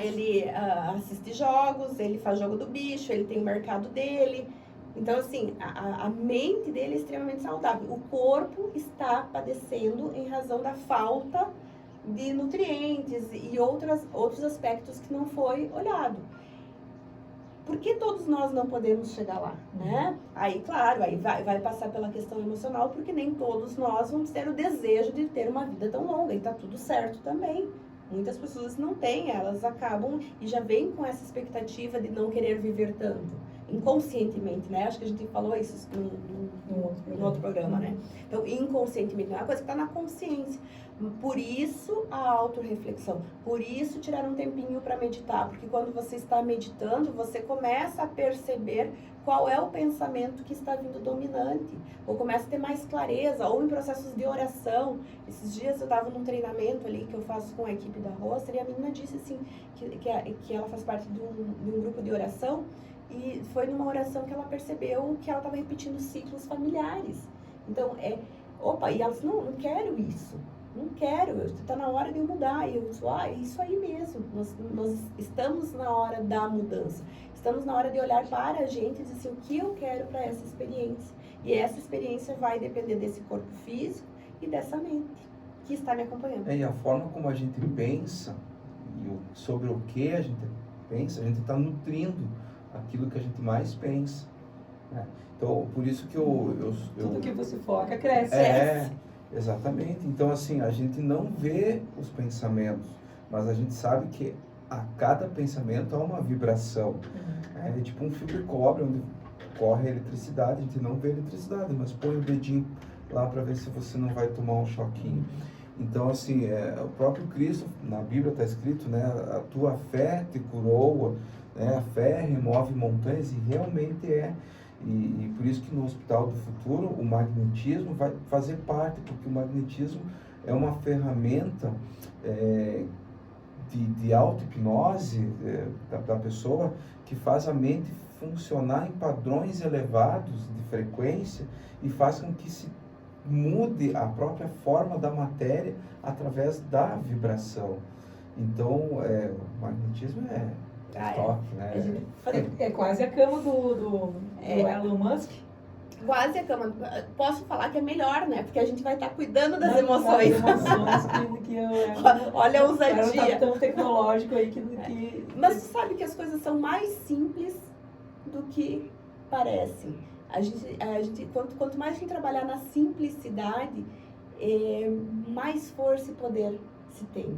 ele assiste jogos, ele faz jogo do bicho, ele tem o mercado dele. Então, assim, a mente dele é extremamente saudável. O corpo está padecendo em razão da falta de nutrientes e outros aspectos que não foi olhado. Por que todos nós não podemos chegar lá, né? Aí, claro, aí vai passar pela questão emocional, porque nem todos nós vamos ter o desejo de ter uma vida tão longa, e tá tudo certo também. Muitas pessoas não têm, elas acabam e já vêm com essa expectativa de não querer viver tanto, inconscientemente, né? Acho que a gente falou isso no outro programa, né? Então, inconscientemente, é uma coisa que está na consciência. Por isso, a autorreflexão. Por isso, tirar um tempinho para meditar. Porque quando você está meditando, você começa a perceber qual é o pensamento que está vindo dominante. Ou começa a ter mais clareza. Ou em processos de oração. Esses dias eu estava num treinamento ali que eu faço com a equipe da Roster. E a menina disse assim, que ela faz parte de um grupo de oração. E foi numa oração que ela percebeu que ela estava repetindo ciclos familiares. Então, e ela disse, não quero isso. Não quero, está na hora de eu mudar. E eu sou, isso aí mesmo. Nós estamos na hora da mudança. Estamos na hora de olhar para a gente e dizer assim, o que eu quero para essa experiência. E essa experiência vai depender desse corpo físico e dessa mente que está me acompanhando. E a forma como a gente pensa, sobre o que a gente pensa, a gente está nutrindo aquilo que a gente mais pensa. Né? Então, por isso que Tudo que você foca cresce. Exatamente. Então, assim, a gente não vê os pensamentos, mas a gente sabe que a cada pensamento há uma vibração. É tipo um fio de cobre, onde corre a eletricidade, a gente não vê a eletricidade, mas põe o dedinho lá para ver se você não vai tomar um choquinho. Então, assim, o próprio Cristo, na Bíblia está escrito, né, a tua fé te curou, né, a fé remove montanhas, e realmente é. E por isso que no Hospital do Futuro o magnetismo vai fazer parte, porque o magnetismo é uma ferramenta de auto-hipnose da pessoa, que faz a mente funcionar em padrões elevados de frequência e faz com que se mude a própria forma da matéria através da vibração. Então, o magnetismo é top, né? É quase a cama do Elon Musk. Quase a cama. Posso falar que é melhor, né? Porque a gente vai estar cuidando das emoções. Olha a ousadia. Tá tão tecnológico aí que... Mas tu sabe que as coisas são mais simples do que parecem. A gente, quanto mais a gente trabalhar na simplicidade, mais força e poder se tem.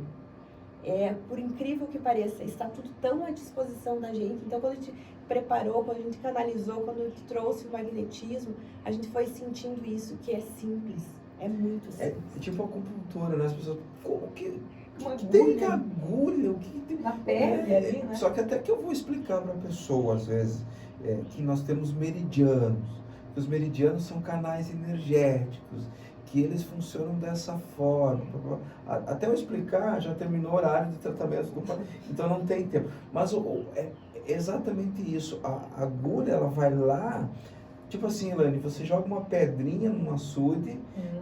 Por incrível que pareça, está tudo tão à disposição da gente. Então, quando a gente preparou, quando a gente canalizou, quando a gente trouxe o magnetismo, a gente foi sentindo isso, que é simples. É muito simples. É tipo a acupuntura, né? As pessoas, como que Uma tem agulha? O que tem? Na pele ali, né? Só que até que eu vou explicar para a pessoa, às vezes, que nós temos meridianos. Os meridianos são canais energéticos, que eles funcionam dessa forma. Até eu explicar, já terminou o horário de tratamento do pai, então não tem tempo. Mas é exatamente isso. A agulha, ela vai lá, tipo assim, Elaine, você joga uma pedrinha num açude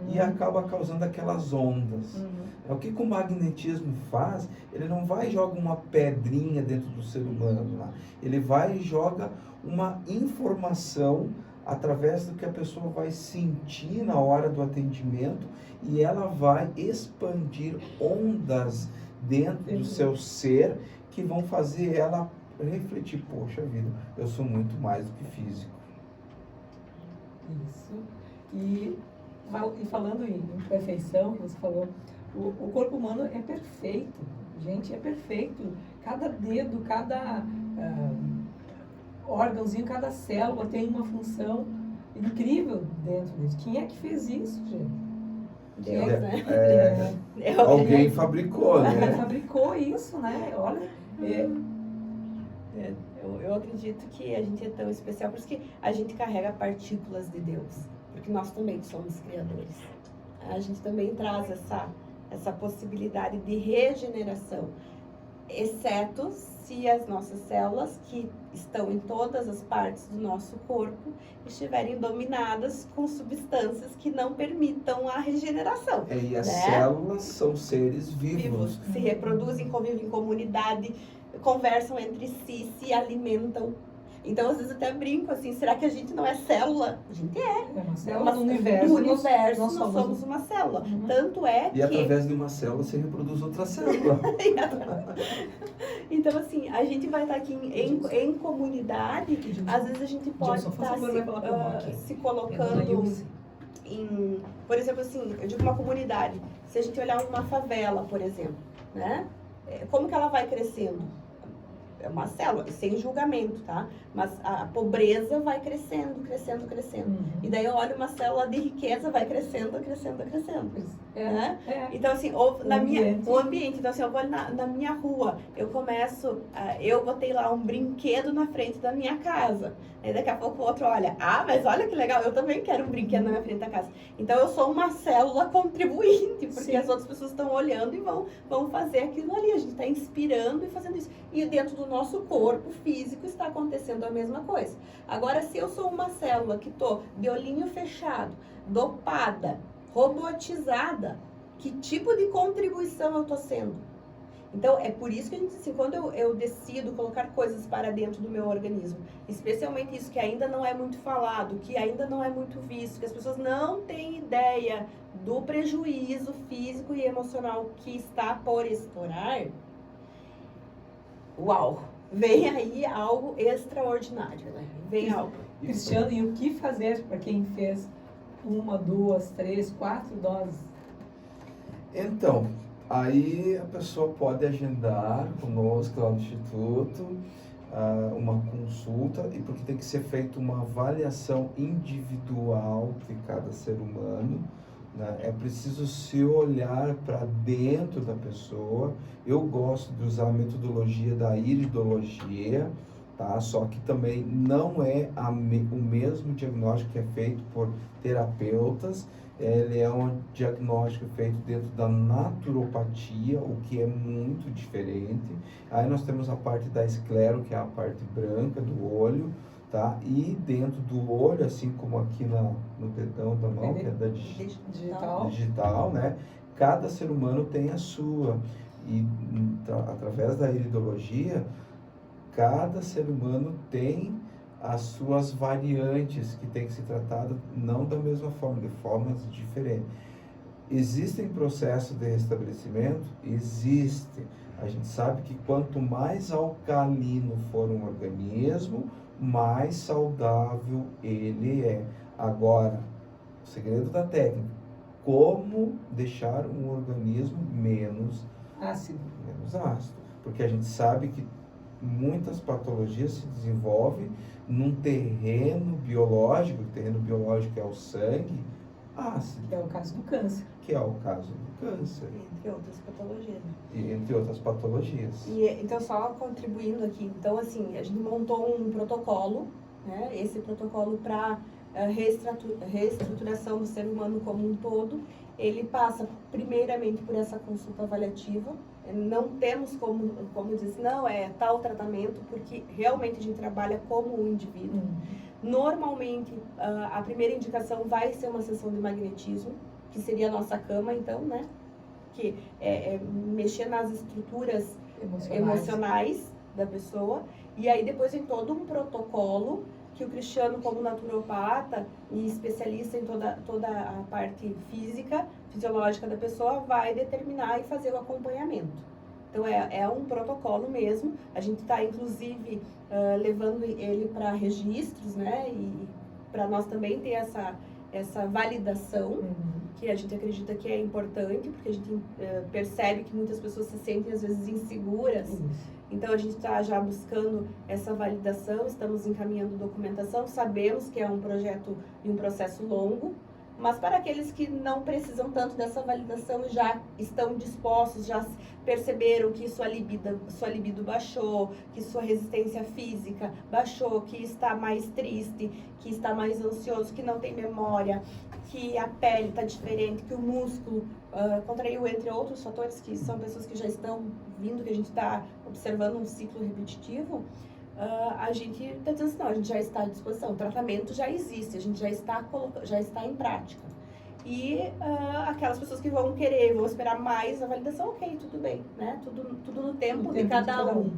e acaba causando aquelas ondas. O que o magnetismo faz, ele não vai e joga uma pedrinha dentro do ser humano lá. Ele vai e joga uma informação através do que a pessoa vai sentir na hora do atendimento, e ela vai expandir ondas dentro do seu ser que vão fazer ela refletir, poxa vida, eu sou muito mais do que físico. Isso. E falando em perfeição, que você falou, o corpo humano é perfeito, gente, é perfeito. Cada dedo, cada órgãozinho, cada célula tem uma função incrível dentro disso. Quem é que fez isso, gente? Deus, né? Alguém fabricou, né? Alguém fabricou isso, né? Olha, eu acredito que a gente é tão especial, por isso que a gente carrega partículas de Deus, porque nós também somos criadores. A gente também traz essa possibilidade de regeneração, exceto se as nossas células, que estão em todas as partes do nosso corpo, estiverem dominadas com substâncias que não permitam a regeneração. E as células são seres vivos. Se reproduzem, convivem em comunidade, conversam entre si, se alimentam. Então, às vezes até brinco assim, será que a gente não é célula? A gente é. É uma célula do universo. No universo, nós somos uma célula. Tanto é que... E através de uma célula se reproduz outra célula. Então, assim, a gente vai estar aqui em comunidade, às vezes a gente pode estar se colocando em... Por exemplo, assim, eu digo uma comunidade. Se a gente olhar uma favela, por exemplo, né? Como que ela vai crescendo? É uma célula, sem julgamento, tá? Mas a pobreza vai crescendo, crescendo, crescendo. E daí eu olho uma célula de riqueza, vai crescendo, crescendo, crescendo. Né? Então, assim, o ambiente. Então, assim, eu vou na minha rua, eu começo, eu botei lá um brinquedo na frente da minha casa. Aí daqui a pouco o outro olha, mas olha que legal, eu também quero um brinquedo na minha frente da casa. Então, eu sou uma célula contribuinte, porque as outras pessoas estão olhando e vão fazer aquilo ali. A gente está inspirando e fazendo isso. E dentro do nosso corpo físico está acontecendo a mesma coisa. Agora, se eu sou uma célula que estou de olhinho fechado, dopada, robotizada, Que tipo de contribuição eu estou sendo? Então, é por isso que a gente, assim, quando eu decido colocar coisas para dentro do meu organismo, especialmente isso que ainda não é muito falado, que ainda não é muito visto, que as pessoas não têm ideia do prejuízo físico e emocional que está por estourar, uau! Vem aí algo extraordinário, né? Vem algo. Cristiano, e o que fazer para quem fez 1, 2, 3, 4 doses? Então, aí a pessoa pode agendar conosco lá no Instituto uma consulta, e porque tem que ser feita uma avaliação individual de cada ser humano, né? É preciso se olhar para dentro da pessoa. Eu gosto de usar a metodologia da iridologia, tá? Só que também não é o mesmo diagnóstico que é feito por terapeutas. Ele é um diagnóstico feito dentro da naturopatia, o que é muito diferente. Aí nós temos a parte da esclero, que é a parte branca do olho, tá? E dentro do olho, assim como aqui no dedão da mão, que é da digital, né? Cada ser humano tem a sua. E através da iridologia, cada ser humano tem as suas variantes que tem que ser tratada não da mesma forma, de formas diferentes. Existem processos de restabelecimento? Existe. A gente sabe que quanto mais alcalino for um organismo, mais saudável ele é. Agora, o segredo da técnica, como deixar um organismo menos ácido. Porque a gente sabe que muitas patologias se desenvolvem num terreno biológico, o terreno biológico é o sangue ácido. Que é o caso do câncer. Que é o caso do câncer. Entre outras patologias. E entre outras patologias. E, então, só contribuindo aqui, então, assim, a gente montou um protocolo, né? Esse protocolo para reestruturação do ser humano como um todo, ele passa primeiramente por essa consulta avaliativa. Não temos como dizer, não, é tal tratamento, porque realmente a gente trabalha como um indivíduo. Normalmente, a primeira indicação vai ser uma sessão de magnetismo, que seria a nossa cama, então, né? Que é mexer nas estruturas emocionais da pessoa. E aí depois tem todo um protocolo que o Cristiano, como naturopata e especialista em toda a parte física, fisiológica da pessoa, vai determinar e fazer o acompanhamento. Então, é um protocolo mesmo. A gente está, inclusive, levando ele para registros, né? E para nós também ter essa validação, que a gente acredita que é importante, porque a gente percebe que muitas pessoas se sentem, às vezes, inseguras. Então, a gente está já buscando essa validação, estamos encaminhando documentação, sabemos que é um projeto e um processo longo, mas para aqueles que não precisam tanto dessa validação, já estão dispostos, já perceberam que sua libido baixou, que sua resistência física baixou, que está mais triste, que está mais ansioso, que não tem memória, que a pele está diferente, que o músculo contraiu, entre outros fatores, que são pessoas que já estão vindo, que a gente está observando um ciclo repetitivo, a gente está dizendo assim, não, a gente já está à disposição, o tratamento já existe, a gente já está em prática. E aquelas pessoas que vão querer, vão esperar mais a validação, ok, tudo bem, né? Tudo no tempo de cada um.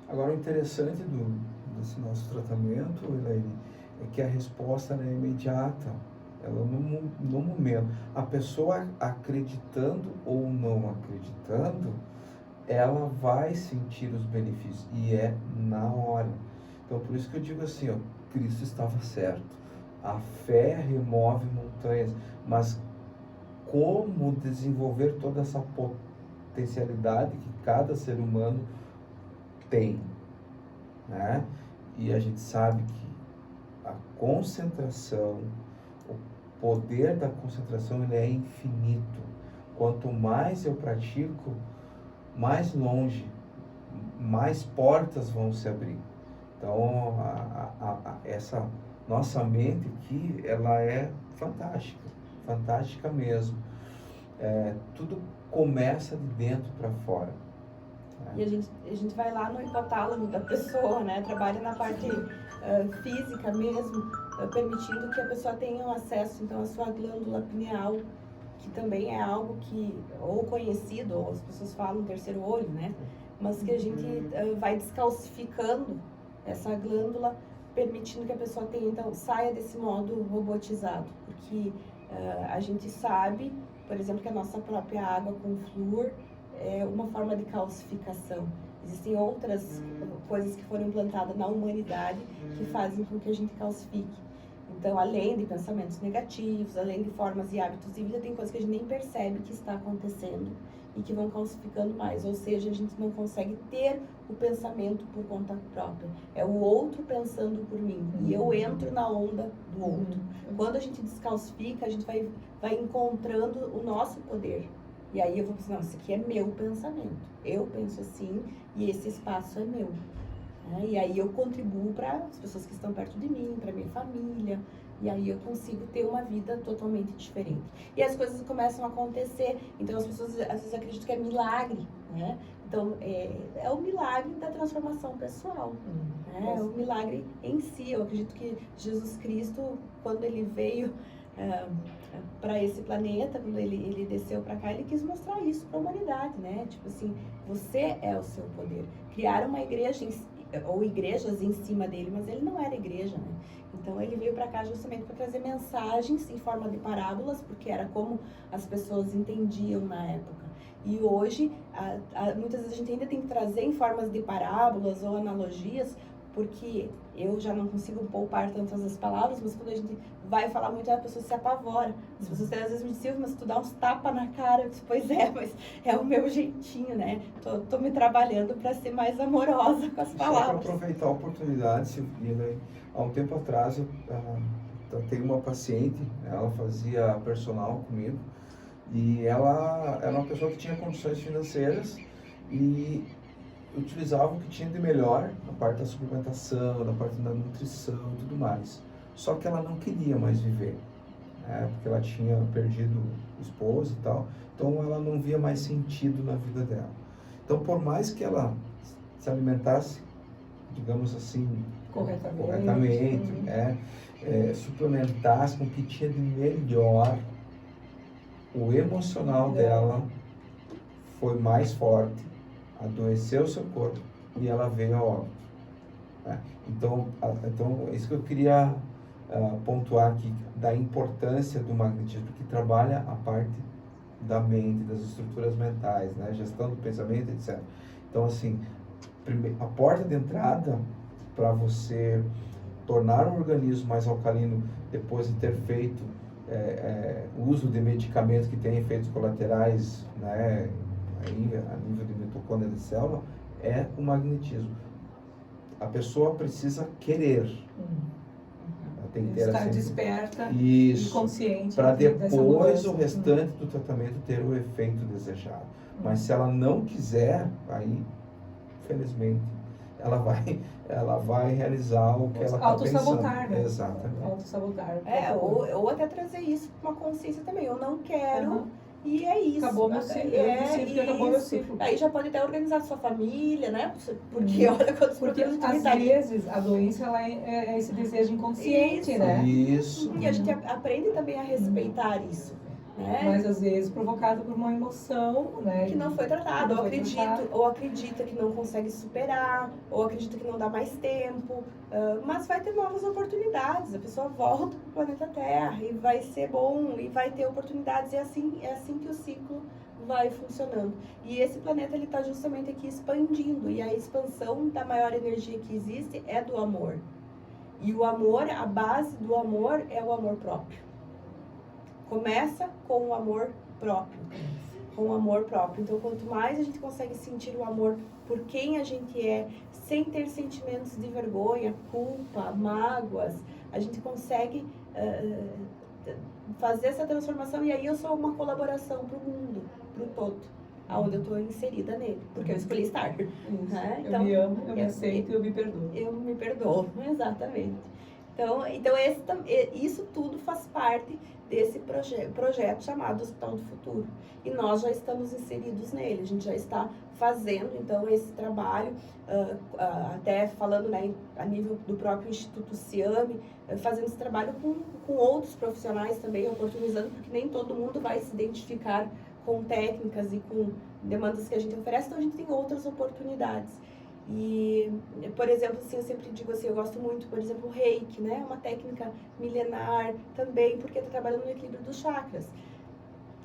Agora, o interessante desse nosso tratamento, Elaine, é que a resposta é imediata. Ela no momento. A pessoa acreditando ou não acreditando, ela vai sentir os benefícios, e é na hora. Então, por isso que eu digo assim, ó, Cristo estava certo. A fé remove montanhas, mas como desenvolver toda essa potencialidade que cada ser humano tem, né? E a gente sabe que a concentração, o poder da concentração, ele é infinito. Quanto mais eu pratico, mais longe, mais portas vão se abrir. Então, essa nossa mente aqui, ela é fantástica, fantástica mesmo. Tudo começa de dentro para fora. E a gente vai lá no hipotálamo da pessoa, né? Trabalha na parte física mesmo, permitindo que a pessoa tenha acesso, então, à sua glândula pineal, que também é algo que, ou conhecido, ou as pessoas falam terceiro olho, né? Mas que a gente vai descalcificando essa glândula, permitindo que a pessoa tenha, então, saia desse modo robotizado. Porque a gente sabe, por exemplo, que a nossa própria água com flúor é uma forma de calcificação. Existem outras coisas que foram implantadas na humanidade que fazem com que a gente calcifique. Então, além de pensamentos negativos, além de formas e hábitos de vida, tem coisas que a gente nem percebe que está acontecendo e que vão calcificando mais. Ou seja, a gente não consegue ter o pensamento por conta própria. É o outro pensando por mim. E eu entro na onda do outro. Quando a gente descalcifica, a gente vai encontrando o nosso poder. E aí eu vou pensar, não, isso aqui é meu pensamento. Eu penso assim e esse espaço é meu. E aí eu contribuo para as pessoas que estão perto de mim, para minha família. E aí eu consigo ter uma vida totalmente diferente. E as coisas começam a acontecer. Então as pessoas às vezes acreditam que é milagre, né? Então é o milagre da transformação pessoal. É o milagre em si. Eu acredito que Jesus Cristo, quando ele veio para esse planeta, quando ele desceu para cá, ele quis mostrar isso para a humanidade, né? Tipo assim, você é o seu poder. Criaram uma igreja ou igrejas em cima dele, mas ele não era igreja, né? Então ele veio para cá justamente para trazer mensagens em forma de parábolas, porque era como as pessoas entendiam na época. E hoje, muitas vezes a gente ainda tem que trazer em formas de parábolas ou analogias, porque eu já não consigo poupar tantas as palavras, mas quando a gente vai falar muito, a pessoa se apavora. As pessoas às vezes me dizem, mas tu dá uns tapas na cara. Eu disse, pois é, mas é o meu jeitinho, né? Tô me trabalhando para ser mais amorosa com as palavras. Só para aproveitar a oportunidade, Silvina, há um tempo atrás eu tenho uma paciente, ela fazia personal comigo, e ela era uma pessoa que tinha condições financeiras e utilizava o que tinha de melhor na parte da suplementação, na parte da nutrição e tudo mais. Só que ela não queria mais viver, né? Porque ela tinha perdido o esposo e tal, então ela não via mais sentido na vida dela. Então, por mais que ela se alimentasse, digamos assim, corretamente, suplementasse com o que tinha de melhor, o emocional dela foi mais forte, adoeceu o seu corpo e ela veio a óbito. Então, isso que eu queria pontuar aqui, da importância do magnetismo, que trabalha a parte da mente, das estruturas mentais, né? Gestão do pensamento, etc. Então, assim, a porta de entrada para você tornar o organismo mais alcalino depois de ter feito o uso de medicamentos que têm efeitos colaterais, né, aí, a nível de mitocôndria de célula, é o magnetismo. A pessoa precisa querer. Ela tem que ter estar desperta e consciente para depois mudança. O restante do tratamento ter o efeito desejado. Mas se ela não quiser, aí, infelizmente, ela vai realizar o que ela está pensando. Autossabotar, né? Exatamente. Autossabotar. Ou até trazer isso para uma consciência também. Eu não quero, e é isso. Acabou meu ciclo. Acabou meu ciclo. Aí já pode até organizar a sua família, né? Porque olha quantos problemas às vezes a doença ela é esse desejo inconsciente, isso, né? Isso. E a gente aprende também a respeitar isso. Né? Mas às vezes provocado por uma emoção, né? Que não foi tratada, ou acredita que não consegue superar, ou acredita que não dá mais tempo, mas vai ter novas oportunidades, a pessoa volta para o planeta Terra e vai ser bom, e vai ter oportunidades, é assim que o ciclo vai funcionando. E esse planeta ele está justamente aqui expandindo, e a expansão da maior energia que existe é do amor. E o amor, a base do amor é o amor próprio. Começa com o amor próprio. Com o amor próprio. Então, quanto mais a gente consegue sentir o amor por quem a gente é, sem ter sentimentos de vergonha, culpa, mágoas, a gente consegue fazer essa transformação. E aí eu sou uma colaboração para o mundo, para o todo, aonde eu estou inserida nele, porque eu escolhi estar. Né? Então, eu me amo, eu me aceito e eu me perdoo. Eu me perdoo, exatamente. Isso tudo faz parte desse projeto chamado Hospital do Futuro. E nós já estamos inseridos nele, a gente já está fazendo, então, esse trabalho, até falando, né, a nível do próprio Instituto Ciame, fazendo esse trabalho com outros profissionais também, oportunizando, porque nem todo mundo vai se identificar com técnicas e com demandas que a gente oferece, então a gente tem outras oportunidades. E, por exemplo, assim, eu sempre digo assim, eu gosto muito, por exemplo, o Reiki, né? Uma técnica milenar também, porque está trabalhando no equilíbrio dos chakras.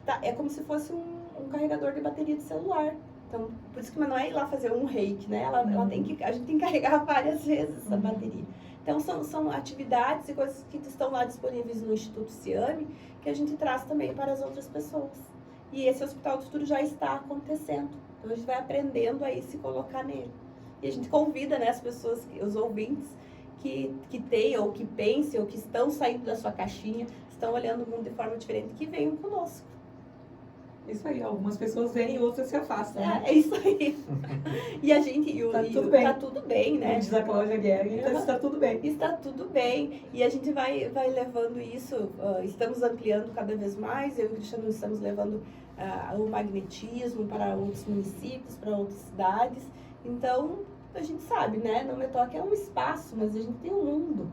Tá, é como se fosse um carregador de bateria de celular. Então, por isso que não é ir lá fazer um Reiki, né? A gente tem que carregar várias vezes essa bateria. Então, são atividades e coisas que estão lá disponíveis no Instituto Ciame, que a gente traz também para as outras pessoas. E esse Hospital do Futuro já está acontecendo. Então, a gente vai aprendendo a se colocar nele. E a gente convida, né, as pessoas, os ouvintes, que tenham, ou que pensem, ou que estão saindo da sua caixinha, estão olhando o mundo de forma diferente, que venham conosco. Isso aí, algumas pessoas vêm e outras se afastam, né? É isso aí. E a gente... Tá tudo bem, né? Diz a Cláudia Guerra, então está tudo bem. Está tudo bem. E a gente vai levando isso, estamos ampliando cada vez mais, eu e o Cristiano estamos levando o magnetismo para outros municípios, para outras cidades. Então, a gente sabe, né? No Metoque é um espaço, mas a gente tem um mundo.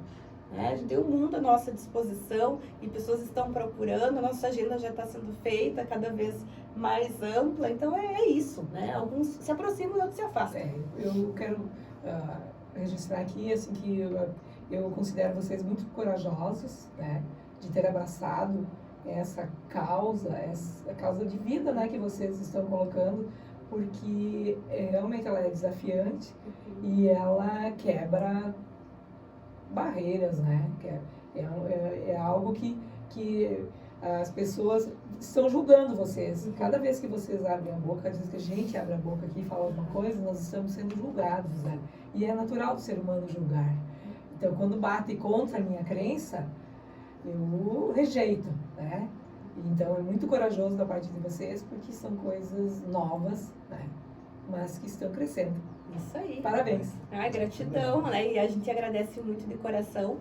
Né? A gente tem um mundo à nossa disposição e pessoas estão procurando, a nossa agenda já está sendo feita cada vez mais ampla. Então, é isso, né? Alguns se aproximam e outros se afastam. Eu quero registrar aqui, assim, que eu considero vocês muito corajosos, né? De ter abraçado essa causa de vida, né? Que vocês estão colocando, porque realmente ela é desafiante e ela quebra barreiras, né? É algo que as pessoas estão julgando vocês. Cada vez que vocês abrem a boca, cada vez que a gente abre a boca aqui e fala alguma coisa, nós estamos sendo julgados, né? E é natural do ser humano julgar. Então, quando bate contra a minha crença, eu rejeito, né? Então, é muito corajoso da parte de vocês, porque são coisas novas, né? Mas que estão crescendo. Isso aí. Parabéns. Gratidão, né? E a gente agradece muito de coração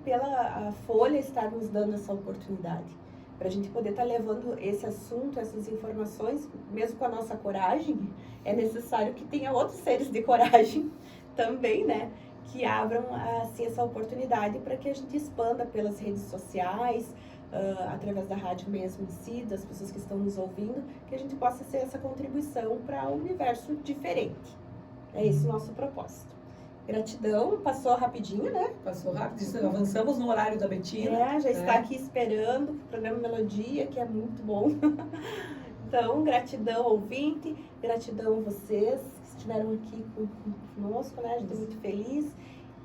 pela Folha estar nos dando essa oportunidade. Para a gente poder estar levando esse assunto, essas informações, mesmo com a nossa coragem, é necessário que tenha outros seres de coragem também, né? Que abram, assim, essa oportunidade para que a gente expanda pelas redes sociais, através da rádio mesmo em si, das pessoas que estão nos ouvindo, que a gente possa ser essa contribuição para um universo diferente. É esse o nosso propósito. Gratidão, passou rapidinho, né? Passou rápido, avançamos no horário da Betina. Já está aqui esperando o programa Melodia, que é muito bom. Então, gratidão ouvinte, gratidão vocês que estiveram aqui conosco, né? A gente é muito feliz.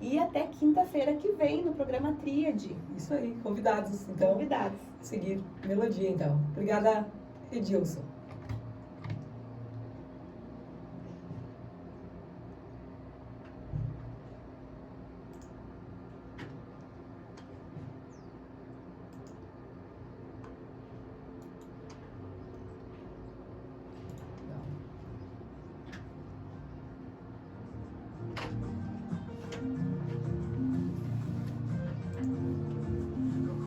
E até quinta-feira que vem no programa Tríade. Isso aí, convidados. Então, convidados. Seguir Melodia, então. Obrigada, Edilson.